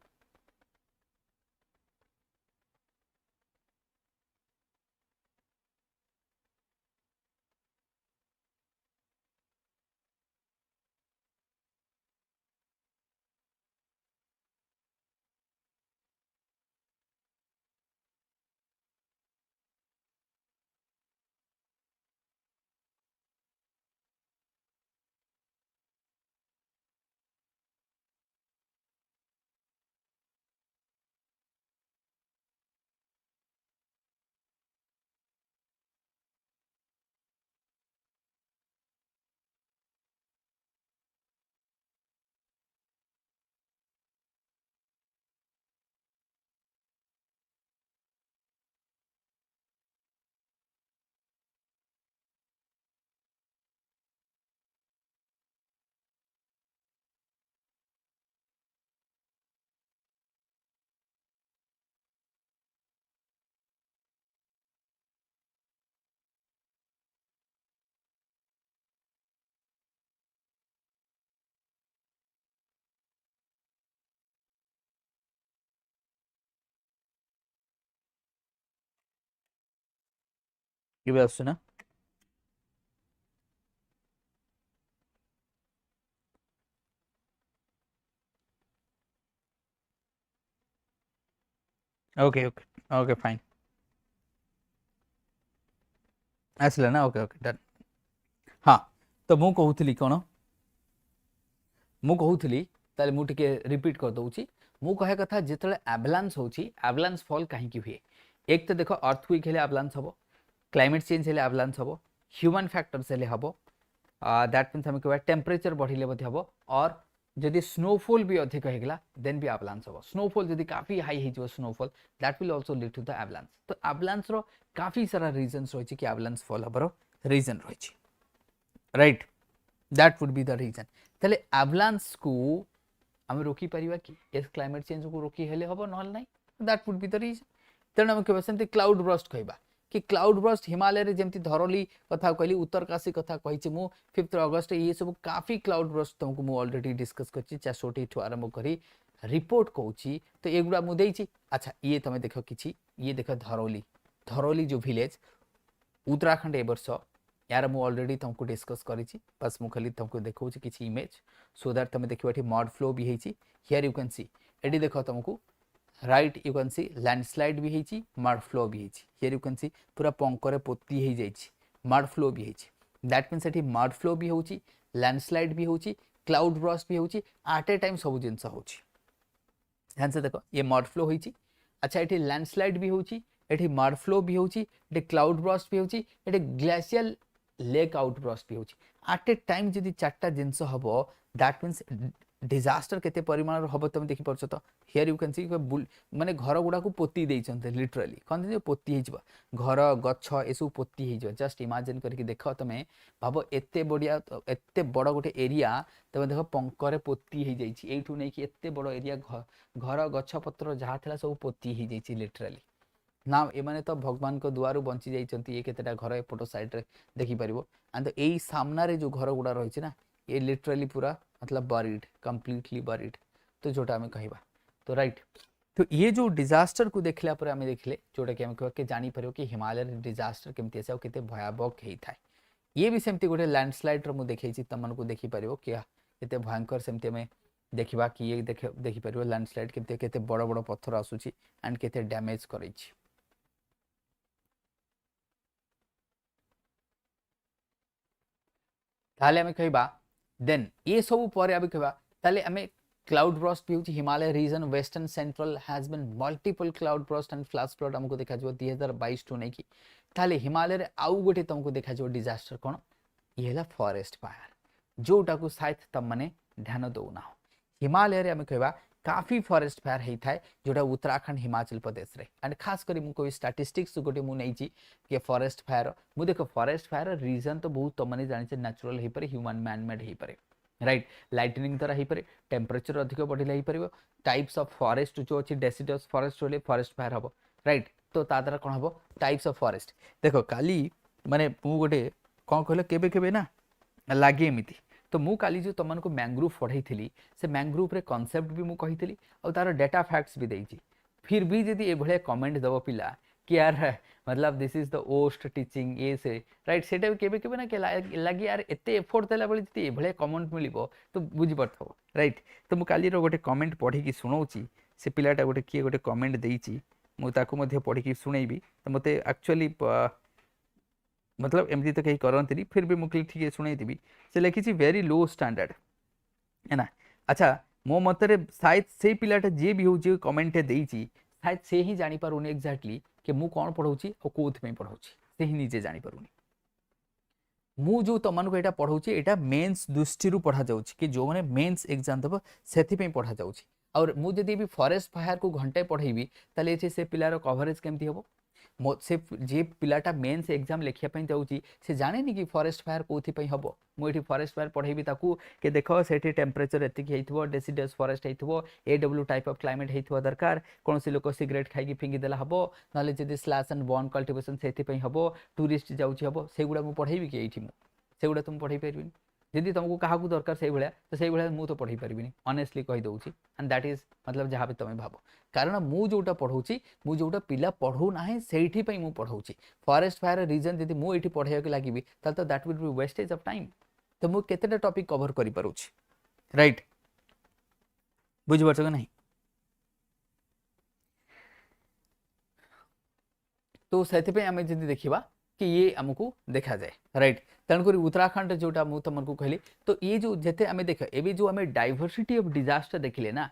केबे आसु ना ओके ओके ओके फाइन आसला ना ओके ओके डन हाँ तो मु कहूली कौन मु कहूली ताले मु टिके रिपीट कर दउची मु कहे कथा जेतले एवलांस होची एवलांस फॉल काहे की हुए एक तो देखो अर्थक्वेक हेले एवलांस हबो क्लाइमेट चेंज हेले एवलांस हबो ह्यूमन फैक्टर्स हेले हबो दैट मीन्स हम कहबा टेम्परेचर बढ़िले मध्ये हबो और जदि स्नोफॉल भी अधिक होगला देन भी एवलांस हबो स्नोफॉल जदि काफी हाई हेजिवो snowfall that will also lead to the avalanche तो एवलांस रो काफी सारा रीजंस रहिछि कि एवलांस फॉल हबरो रीजन रहिछि right that would be the region तले एवलांस को हम रोकी परिबा कि एस क्लाइमेट चेंज को रोकी हेले हबो नहल नै that would be the reason तेणु हम कहबा सेमति क्लाउड बर्स्ट कहबा कि क्लाउड बर्स्ट हिमालय रे जेमति धरली कथा कहली उत्तरकाशी कथा कहिछि मु 5 अगस्त ये सब काफी क्लाउड बर्स्ट तुमको मु ऑलरेडी डिस्कस करछि 400 ठु आरंभ करी रिपोर्ट कहूछि तो एगुडा मु देछि अच्छा ये तमे देखो किछि ये देखो धरली जो विलेज उत्तराखंड ए वर्ष यार मु ऑलरेडी तुमको डिस्कस करिछि बस मु खाली तुमको देखौछि किछि इमेज सो दैट तमे देखिबा एठी मड फ्लो भी हेछि हियर यू कैन सी एठी देखो तुमको right you can see landslide भी हेछि मड फ्लो भी हेछि हियर यू कैन सी पूरा पंकरे पोती हे जाइछि मड फ्लो भी हेछि दैट मींस एठी मड फ्लो भी होछि लैंडस्लाइड भी होछि क्लाउड बर्स्ट भी होछि एट ए टाइम सब जिंस होछि ध्यान से देखो ये मड फ्लो होछि अच्छा एठी लैंडस्लाइड भी होछि एठी मड फ्लो भी होछि एठी क्लाउड बर्स्ट भी होछि एठी ग्लेशियल लेक आउट बर्स्ट भी होछि एट ए टाइम जदि चारटा जिंस हबो दैट मींस डिजास्टर केते परिमाण हबो तुम देखि परछ तो हियर यू कैन सी माने घर गुडा को पोती देइछन्ते लिटरली कोन जे पोती हे जबा घर गच्छ एसु पोती हे जबा जस्ट इमेजिन करके देखो तमे भाबो एते बडिया एते बड़ गोटे एरिया तमे देखो पंकरे पोती हे जाइछि एठु नै कि एते बड़ एरिया घर गच्छ पत्र जहा थला सब पोती हे जाइछि लिटरली ना ए माने तो भगवान को दुआरु बंची जाइछन्ती ये केतेटा घर एपटो साइड रे देखि परिबो एंड एई सामना रे जो घर गुडा रहिछि ना ये लिटरली पूरा मतलब बरीड कंप्लीटली बरीड तो जोटा हमें कहबा तो राइट तो ये जो डिजास्टर को देखला पर हमें देखले जोटा कि हम कह के जानी परियो कि हिमालय डिजास्टर केमती आसे केते भयावह हेई थाए ये भी सेमती गोटे लैंडस्लाइड रो मु देखै छी तमन को देखि परियो कि केते भयंकर सेमती हमें देखिबा कि ये देखि परियो लैंडस्लाइड केते केते बड़ बड़ पत्थर आसुची एंड केते डैमेज करै छी ताले हमें कहबा देन ये सब पर अभी कहबा ताले हमें क्लाउड बर्स्ट भी होची Himalaya region western central has been multiple cloud burst and flash flood हमको देखा जो 2022 टू नै कि ताले हिमालय रे आउ गोटे तुमको देखा जो डिजास्टर कोन ये हला फॉरेस्ट फायर जोटा को शायद तम माने ध्यान दउना हिमालय रे हम कहबा काफी फॉरेस्ट फायर हेई थाए जोटा उत्तराखंड हिमाचल प्रदेश रे एंड खास करी मु कोई स्टैटिस्टिक्स गोटे मु नै छी कि फॉरेस्ट फायर मु देखो फॉरेस्ट फायर रीजन तो बहुत तम माने जानि छै नेचुरल हेई परे ह्यूमन मैन मेड हेई परे राइट लाइटनिंग द्वारा हेई परे टेम्परेचर अधिक बढ़िले हेई परिबो टाइप्स ऑफ फॉरेस्ट जो अछि डेसिडस फॉरेस्ट होले फॉरेस्ट फायर हबो राइट तो ता द्वारा कोन हबो टाइप्स ऑफ फॉरेस्ट देखो काली माने मु गोटे कोन कहले केबे केबे ना लागे एमिति तो मु काली जो तमन को मैंग्रोव पढ़ाई थी से मैंग्रोव रे कांसेप्ट भी मु कही थी और तार डेटा फैक्ट्स भी देइछि फिर भी यदि ए भले कमेंट दबो पिला कि यार मतलब दिस इज द ओस्ट टीचिंग ए से राइट सेटा केबे केबे ना के लागी यार एते एफर्ट देला बळी यदि ए भले कमेंट मिलिबो तो बुझि पड़थो राइट तो मु काली रो गोटे कमेंट पढ़ी कि सुनौछि से पिलाटा गोटे किए गोटे कमेंट देइछि मु ताको मध्ये पढ़ी कि सुनैबी तो मते एक्चुअली मतलब एमती तो कहीं करती फिर भी मुझे ठीक शुणी थी से लिखी वेरी लो स्टैंडर्ड है ना अच्छा मो मतरे शायद से पिलाटा जी भी हूँ कमेंट देइछि शायद से ही जानी पारुनी एक्जाक्टली कि मु कौन पढ़ाऊँगी और कौन पढ़ाऊँगी से ही निजे जानी पारुनी मु जो तुम को यहाँ पढ़ाऊँगी यहाँ मेन्स दृष्टि पढ़ा जाऊँगी कि जो मैंने मेन्स एग्जाम देव से पढ़ा जाऊँगी और मुझे भी फॉरेस्ट फायर को घंटे पढ़ेबी ताले से पिलार कवरेज केमती हम से जे पिलाटा मेन्स एग्जाम लिखिया पई जाउची से जाने नि कि फॉरेस्ट फायर कोथि पई हबो मु एठी फॉरेस्ट फायर पढ़ेबी ताकू के देखो सेठी टेम्परेचर एति कि हेइथबो डेसिडस फॉरेस्ट हेइथबो एडब्ल्यू टाइप ऑफ क्लाइमेट हेइथबो दरकार कोन से लोक सिगरेट खाइ कि फिंगी देला हबो नाले जदि स्लैश एंड बर्न कल्टीवेशन सेति पई हबो टूरिस्ट जाउची हबो सेगुडा मु पढ़ेबी कि एठी मु सेगुडा तुम पढ़ै परबिन जदि तुमको क्या दरकार से भाया तो से भाया मुझे तो पढ़े पारि ऑनेस्टली कही दूसरी एंड दैट इज मतलब जहाँ भी तुम भाव कारण मु जोटा पढ़ाऊँ मु जोटा पिला पढ़ू ना से पढ़ाऊँ फॉरेस्ट फायर रीजन जब मुझे पढ़ाई लगी तो that will B wastage of time तो मुझे केतेटा टॉपिक कवर कर पारुछि राइट बुझिपारछ कि नहीं तो से आम जब देखा कि ये आमको देखा जाए राइट तेणुक उत्तराखंड जोटा मुझे तुमको कहली तो ये जो जिते आम देख ए जो आम डाइवर्सिटी ऑफ डिजास्टर देखिले ना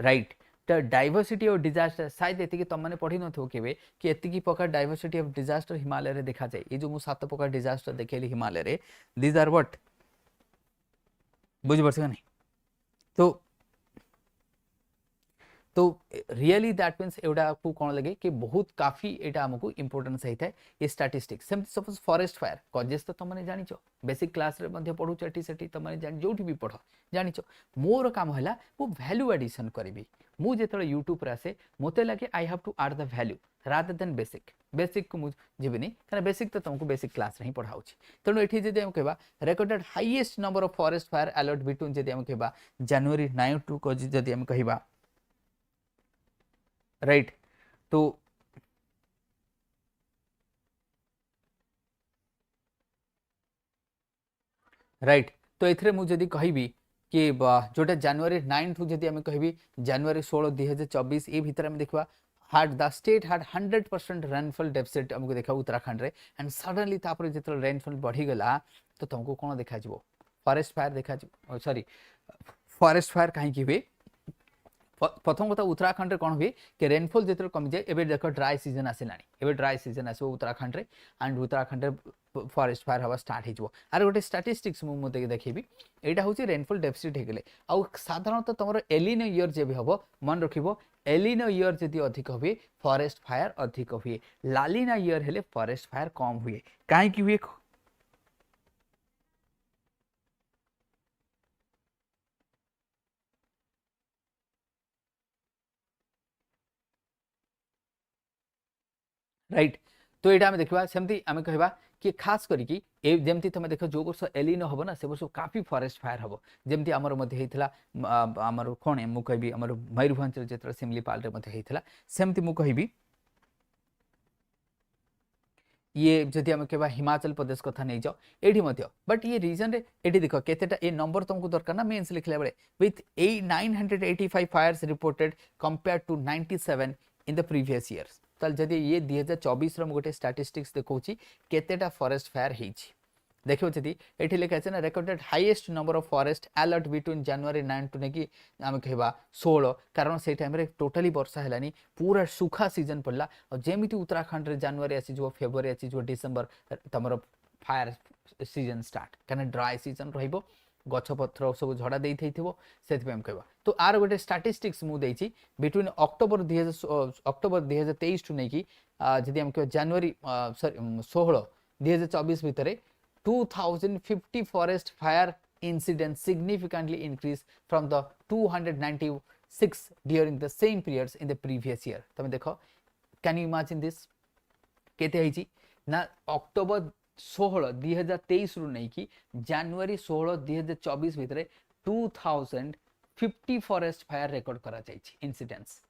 राइट तो डाइवर्सिटी ऑफ डिजास्टर शायद ये तुम मैंने पढ़ी नो के कि एति प्रकार डाइवर्सिटी ऑफ डिजास्टर हिमालय रे देखा जाए ये जो मुझे 7 प्रकार डिजास्टर देखली हिमालय रे दिज आर व्हाट बुझिपारछ नहीं तो रियली दैट मीन्स एटा को कौन लगे कि बहुत काफी एटा हमको इंपोर्टेंस होता है ये स्टैटिस्टिक्स सेमती सपोज फॉरेस्ट फायर कजेस तो तुमने जानिछ बेसिक क्लास रे मध्ये पढु चटी सेठी तुमने जान जोठी भी पढ जानिछ मोर काम हला मु वैल्यू एडिशन करबी मु जेतले यूट्यूब रे आसे मोते लगे I have to add the value rather than basic को मु जीवनी कारण बेसिक तो तुमको बेसिक क्लास रे ही पढ़ाउछि तेणु एठी जदि हम कहबा recorded highest number of forest fire alert between जदि हम कहबा जनवरी 9 टू को जदि हम कहबा राइट तो राइट तो एथरे मु जदि कहबी कि जोटा जनवरी 9 टू जदि हम कहबी जनवरी 16 2024 ए भीतर हम देखबा had the state had 100% rainfall deficit हमको देखा उत्तराखंड रे एंड सडनली तापर जेतल रेनफॉल बढ़ी गला तो तुमको कोन देखा जिवो फॉरेस्ट फायर देखा जिवो सॉरी फॉरेस्ट फायर काहे कि हुए प्रथम कथा उत्तराखंड रे कोन हुए कि रेनफॉल जेतल कम जाए एबे देखो ड्राई सीजन आसिलानी एबे ड्राई सीजन आसो उत्तराखंड रे एंड उत्तराखंड रे फॉरेस्ट फायर हवा स्टार्ट हो जिवो आर गोटे स्टैटिस्टिक्स मु मते देखिबी एटा होची रेनफॉल डेफिसिट हे गेले आ साधारणतः तमरो एलिनो ईयर जे भी हबो मन रखिबो एलिनो ईयर जदि अधिक हुए फॉरेस्ट फायर अधिक हुए लालिना ईयर हेले फॉरेस्ट फायर कम हुए काहे कि हुए राइट तो यहाँ आम देखा सेमती आम कहवा कि खास करके जमती तुम देख जो वर्ष एलिनो हम ना से वर्ष काफी फॉरेस्ट फायर हम जमती आमर आमर कौन मु कहि आमर मयूरभंज जो सिमलीपाल होता सेमती मु कहि ये जदि आम कहवा हिमाचल प्रदेश कथा नहीं जाओ एठी बट ये रीजन रे एठी देखो केतेटा ए नंबर तुमको दरकार ना मेंस लिखला बेले with 985 fires reported compared to 97 in the previous years ताल जदि ये 2024 रो गोटे स्टैटिस्टिक्स देखौची केतेटा फॉरेस्ट फायर हेची देखियो जदि एठी लिखा আছে ना recorded highest number of forest alert between January 9 to नेकी आम कहवा 16 कारण से टाइम रे टोटली वर्षा हेलानी पूरा सुखा सीजन पड़ला और जेमिति उत्तराखंड रे जनवरी आसी जो फेब्रुआरी आसी जो डिसेंबर तमरो फायर सीजन स्टार्ट कारण ड्राई सीजन रहिबो गछपत्र सब झड़ा दे से कहवा तो आर गोटे स्टैटिस्टिक्स मु देछि बिटवीन अक्टोबर 2023 टू नेकी जदि हम कह जनवरी सॉरी 16 2024 भितर 2050 forest fire incidents significantly increased from the 296 during the same periods in the previous year तमे देखो can you imagine this केते हेची ना अक्टोबर 16 2023 रु नै कि जनवरी 16 2024 भितर 2050 फॉरेस्ट फायर रिकॉर्ड करा जायछि इंसिडेंट्स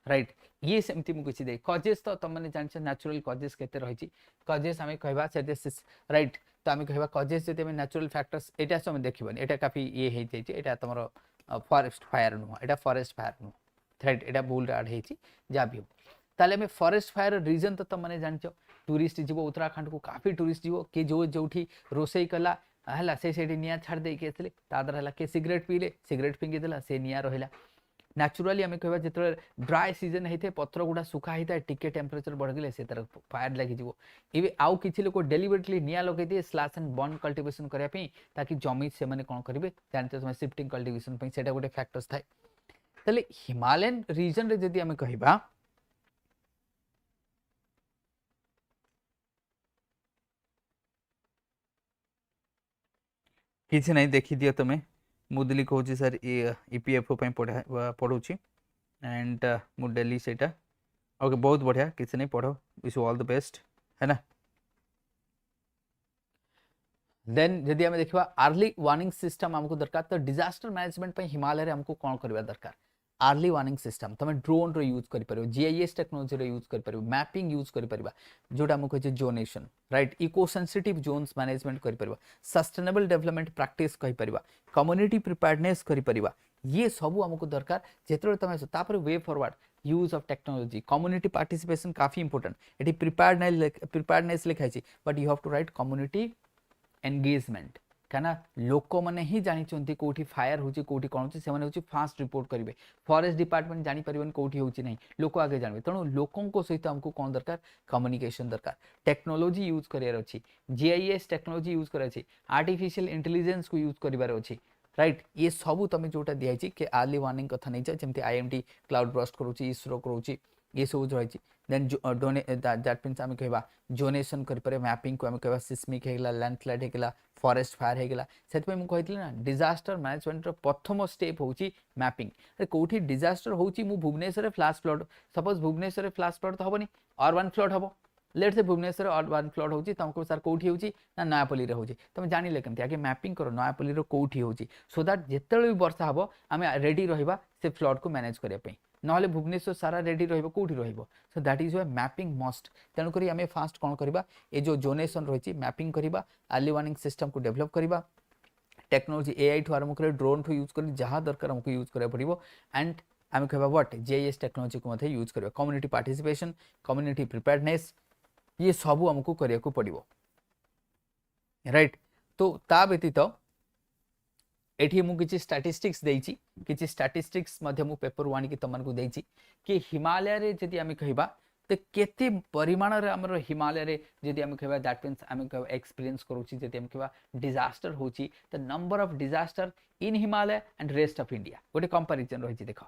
राइट ये सेमती मु किछि दे कजेस तो तमने जानछ नेचुरल कजेस केते रहिछि कजेस हमें कहबा से राइट तो आम कहवा कजेस जब नेचुरल फैक्टर्स एटा सब देखबनी एटा काफी ये हो जाए एटा तुम फॉरेस्ट फायर नुह एटा फॉरेस्ट फायर नुह थ्रेड एटा भूल ऐड होती जहाँ भी हो ताले में फॉरेस्ट फायर रीजन तो तुमने जानछ टूरिस्ट जीव उत्तराखंड को काफी टूरिस्ट जीव कि जो रोसई कला है से निआ छाड़ देके आसले तादर है कि सिगरेट पीले सिगरेट फिंगिदेला से निआ रहा न्याचुराली आम कह जो ड्राई सीजन होते पत्र गुड़ा सुखा होता है टिके टेम्परेचर बढ़ गले से तार फायर लगी ये आउ किसी लोग डेलीबरेटली निआ लगे दिए स्लैश एंड बर्न कल्टिवेशन करने ताकि जमी से कौन करेंगे जानते तुम शिफ्टिंग कल्टिवेशन से गोटे फैक्टर्स थाए ताले हिमालयन रीजन रे जदि आम कहबा किसी नहीं देखी दियो तुम्हें मुदली कहूँ सर ईपीएफओ पढ़ुची एंड मु डेली सेटा ओके बहुत बढ़िया किसी नहीं पढ़ो विश ऑल द बेस्ट है ना देन जदि आम देखा अर्ली वार्निंग सिस्टम आमको दरकार तो डिजास्टर मैनेजमेंट हिमालय आमको कौन करवा दरकार अर्ली वार्निंग सिस्टम तुम ड्रोन रो यूज कर पारो जीआईएस टेक्नोलॉजी रो यूज कर पारो मैपिंग यूज कर पारिबा जोटा हमको कहे zonation right eco sensitive zones management कर पारिबा सस्टेनेबल डेवलपमेंट प्रैक्टिस कहि पारिबा कम्युनिटी प्रिपेयर्डनेस करि पारिबा ये सब हमको दरकार जेतरे तमे तापर way forward use of technology community participation काफी इंपोर्टेंट एटी प्रिपेयर्डनेस लिखाई छी but you have to write community engagement कहना लोक मैंने ही जानी कौटी फायर होची कौटी कौन होची सेमाने होची फास्ट रिपोर्ट करेंगे फॉरेस्ट डिपार्टमेंट जानी परिबन कौटी होची नहीं लोक आगे जानबे तेणु लोकों सहित हमको कौन दरकार कम्युनिकेशन दरकार टेक्नोलॉजी यूज करियार अछि जीआईएस टेक्नोलॉजी यूज करार अछि आर्टिफिशियल इंटेलिजेंस को यूज करिवार अछि राइट ये सब तुम जोटा दिखाई कि अर्ली वार्निंग कथा नहीं जमी आईएमडी क्लाउड बर्स्ट करुच्ची इसरो करुच्ची ये सब जो रही देन दैट मीन्स आम कह जोनेसन कर मैपिंग को आम कह सिस्मिक होगा लैंडस्लाइड होगा फॉरेस्ट फायर होगा से मुझे ना डिजास्टर मैनेजमेंट प्रथम स्टेप हूँ मैपिंग अरे कौटी डिजास्टर होची मु Bhubaneswar flash flood suppose Bhubaneswar flash flood तो हेनी अर्बन फ्लड हम लेट से भुवनेश्वर अर्बन फ्लड होची तुमको सर कौटी होची ना नयापल्ली रे होची तुम जानिले केमती आगे मैपिंग करो नयापल्ली रो कौटी होची सो दैट जेतेबेले भी वर्षा हबो आमे रेडी रहिबा से फ्लड को मैनेज करिया पई नहले भुवनेश्वर सारा रेडी रहिबो कौटी रहिबो so that is why mapping must तेणु करी आमे फास्ट कोन करबा ए जो जोनेशन रहिची मैपिंग करबा अर्ली वार्निंग सिस्टम को डेवलप करबा टेक्नोलॉजी एआई ठू आरंभ कर ड्रोन ठू यूज कर जहाँ दरकार हमको यूज करा पड़िबो एंड आमे कहबा व्हाट जीआईएस टेक्नोलॉजी को मथे यूज करबा कम्युनिटी पार्टिसिपेशन कम्युनिटी प्रिपेयर्डनेस ये सब हमको करिया को पड़िबो राइट तो ता व्यतीत एठी मु किछि स्टैटिस्टिक्स देइछि किछि स्टैटिस्टिक्स मध्य मु पेपर 1 की तमन को देइछि कि हिमालय रे जदि आमे कहिबा तो केते परिमाण रे हमर हिमालय रे जदि आमे कहिबा दैट मींस आमे कहबा एक्सपीरियंस करूछि जदि आमे कहिबा डिजास्टर होछि the number of disaster in Himalaya and rest of India गोटे कंपैरिजन रहिछि देखो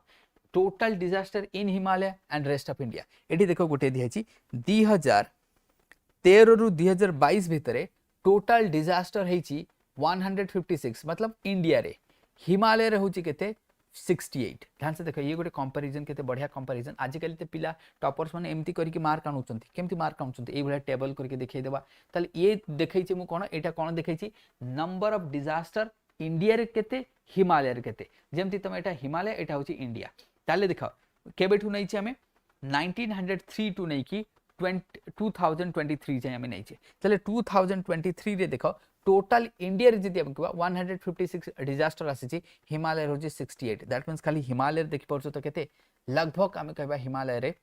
total disaster in Himalaya and rest of India एठी देखो गोटे दिहाछि 2013 रु 2022 भितरे टोटल डिजास्टर हेछि 156 मतलब इंडिया रे हिमालय रे होची केते 68 ध्यान से देखो ये गोटे कंपैरिजन केते बढ़िया कंपैरिजन आजिकल ते पिला टॉपर्स माने एमती करिके मार्क आनुचंती केमती मार्क आनुचंती ए बढिया टेबल करके देखै देबा ताले ये देखै छी मु कोन एटा कोन देखै छी नंबर ऑफ डिजास्टर इंडिया रे केते हिमालय रे केते जेमती तमे एटा हिमालय एटा होची इंडिया ताले देखो केबेठु नै छी हमें 1903 टू नै की 2023 जाय हमें नै छी ताले 2023 रे देखो टोटल इंडिया रे जदि हम कहबा 156 डिजास्टर आसी हिमालय होची 68 दैट मींस खाली हिमालय देखि परछो तो केते लगभग हम कहबा हिमालय रे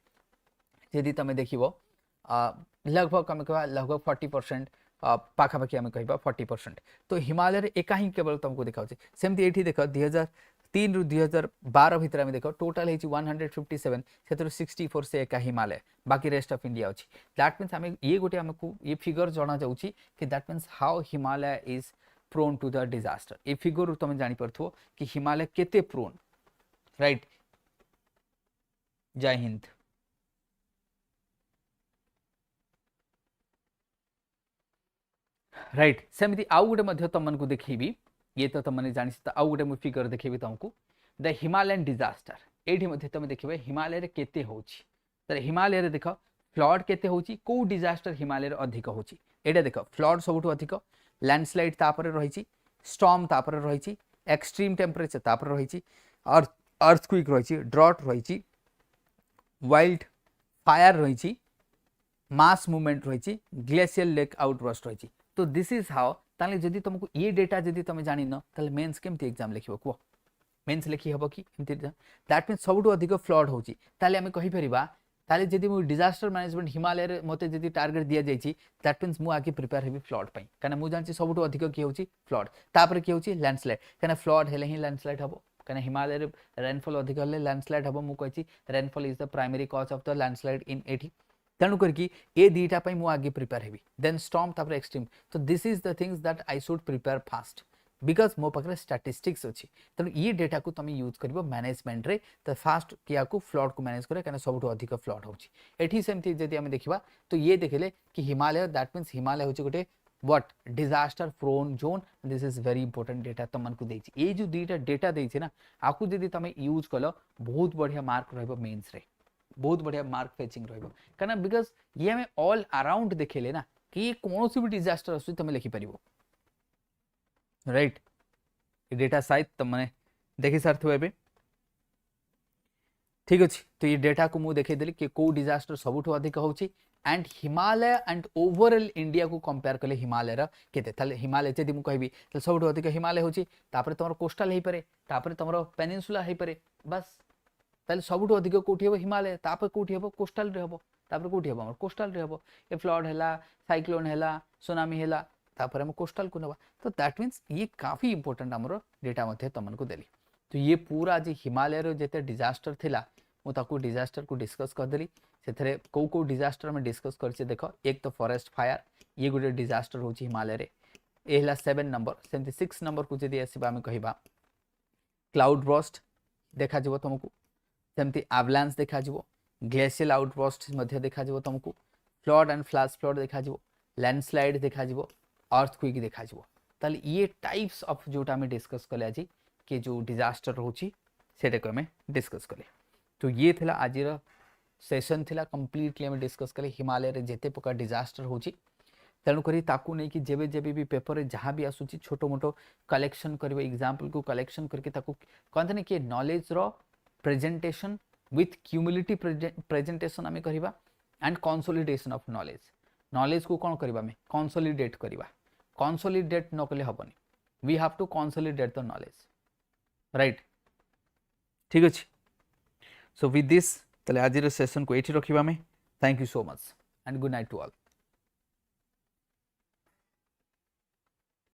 जदि तमे देखिबो लगभग हम कहबा लगभग 40% पाखापाखि हम कहबा 40% तो हिमालय रे एका ही केवल तुमको देखाउछि सेमति एठी देखो 2003 रु 2012 भितर हम देखो टोटल हेछि 157 सेतर 64 से एका हिमालय बाकी रेस्ट ऑफ इंडिया अछि दैट मींस हमें ये गोटे हमको ये फिगर जाना जाउछि कि that means how Himalaya is prone to the disaster ए फिगर तुम जानि परथो कि हिमालय केते प्रोन राइट जय हिंद राइट सेमती आउ गोटे मध्य तुम को देखिबी ये तो तुमने जानी आउ गोटे मु फिगर देखिबी तुमको द हिमालयन डिजास्टर एठी मध्य तुम देखिबे हिमालय रे केते होछि त हिमालय रे देखो फ्लड केते होछि को डिजास्टर हिमालय रे अधिक होछि एटा देखो फ्लड सबुठ अधिक लैंडस्लाइड तापर रहिछि स्टॉर्म तापर रहिछि एक्सट्रीम टेम्परेचर तापर रहिछि अर्थक्वेक रहिछि ड्रॉट रहिछि वाइल्ड फायर रहिछि मास मूवमेंट रहिछि ग्लेशियर लेक आउटबर्स्ट रहिछि तो दिस इज हाउ ताले जदि तुमको ये डेटा जदि तुम जानि न ताले मेंस केमती एग्जाम लिखिबो को मेंस लिखि हबो कि एमती दैट मींस सबुठ अधिक फ्लड होछि ताले हम कहि परिबा ताले जदि मु डिजास्टर मैनेजमेंट हिमालय रे मते जदि टारगेट दिया जाइछि दैट मींस मु आगे प्रिपेयर हेबी फ्लड पई कना मु जानछि सबुठ अधिक कि होछि फ्लड तापर कि होछि लैंडस्लाइड कना फ्लड हेले ही लैंडस्लाइड हबो कना हिमालय रे रेनफॉल अधिक हेले लैंडस्लाइड हबो मु कहिछि rainfall is the primary cause of the landslide in एठी तेणु करके ये दीटा पई मु आगे प्रिपेयर हेबी देन स्टॉर्म तापर एक्सट्रीम तो this is the things that I should prepare fast because मो पाखरे स्टैटिस्टिक्स अछि तेणु ये डेटा को तुम यूज करबो मैनेजमेंट रे तो फास्ट किया को फ्लड को मैनेज करे कने सबुठ अधिक फ्लड होछि एठी सेमती जदि हम देखिबा तो ये देखले कि हिमालय दैट मींस हिमालय होछि गोटे what disaster prone zone this is very important data तुमन को देछि ए जो दीटा डेटा देछि ना आकु जदि तुम यूज कलो बहुत बढ़िया मार्क रहबो मेंस रे बहुत बढ़िया मार्क फेचिंग रहबो कना बिकॉज ये हमें ऑल अराउंड देखेले ना कि कौन सी भी डिजास्टर आसु तुम लिखि परिबो राइट डेटा शायद तुमने देखि सारथिबो एबे ठीक अच्छे तो ये डेटा को मुझे देखीदेली कि कौ डिजास्टर सबुठ अधिक होची and Himalaya and overall India को कंपेयर कले हिमालय केते ताले हिमालय जदि मु कहबी तो सबुठ अधिक हिमालय होची तापर तमरो कोस्टल हेई पारे तापर तमरो पेनिनसुला हेई पारे बस ताले सबुठ अधिक कोठी हेबो हिमालय तापर कोठी हेबो कोस्टल रे हेबो तापर कोठी हेबो हमर कोस्टल रे हेबो ए फ्लड हैला साइक्लोन हैला सुनामी हैला तापर हम कोस्टल को नबा तो दैट मींस ये काफी इंपोर्टेंट हमरो डेटा मध्ये तमन को देली तो ये पूरा जे हिमालय रो जेते डिजास्टर थिला मु ताकू डिजास्टर को डिस्कस कर देली सेथरे को डिजास्टर में डिस्कस करछे देखो एक तो फॉरेस्ट फायर ये गोटे डिजास्टर होची हिमालय रे ए हला 7 नंबर सेमती 6 नंबर को जदी आसीबा हम कहिबा क्लाउड बर्स्ट देखा जबो तुमको सेमती एवलांस देखा जबो ग्लेशियल आउटबर्स्ट मध्ये देखा जबो तुमको फ्लड एंड फ्लैश फ्लड देखा जबो लैंडस्लाइड देखा जबो अर्थक्वेक देखा जबो ताले ये टाइप्स ऑफ जोटा में डिस्कस कले आज कि जो डिजास्टर होची सेटा को हमें डिस्कस कले तो ये थिला आज सेशन थिला कंप्लीटली हमें डिस्कस कले हिमालय रे जेते प्रकार डिजास्टर होची तेणु करी ताकू नहीं कि जेबे जेबे भी पेपर रे जहां भी आसुची छोटो मोटो कलेक्शन करबे एग्जांपल को कलेक्शन करके ताकू कहते ने कि नॉलेज रो प्रेजेंटेशन विथ क्यूमुलेटिव प्रेजेंटेशन हमें करबा एंड कंसोलिडेशन ऑफ नॉलेज को कौन करबा में कंसोलिडेट करबा कंसोलिडेट न कले हबनी we have to consolidate the knowledge right ठीक अछि सो विथ दिस तले आज सेशन को एठी रखिबा में thank you so much and good night to all.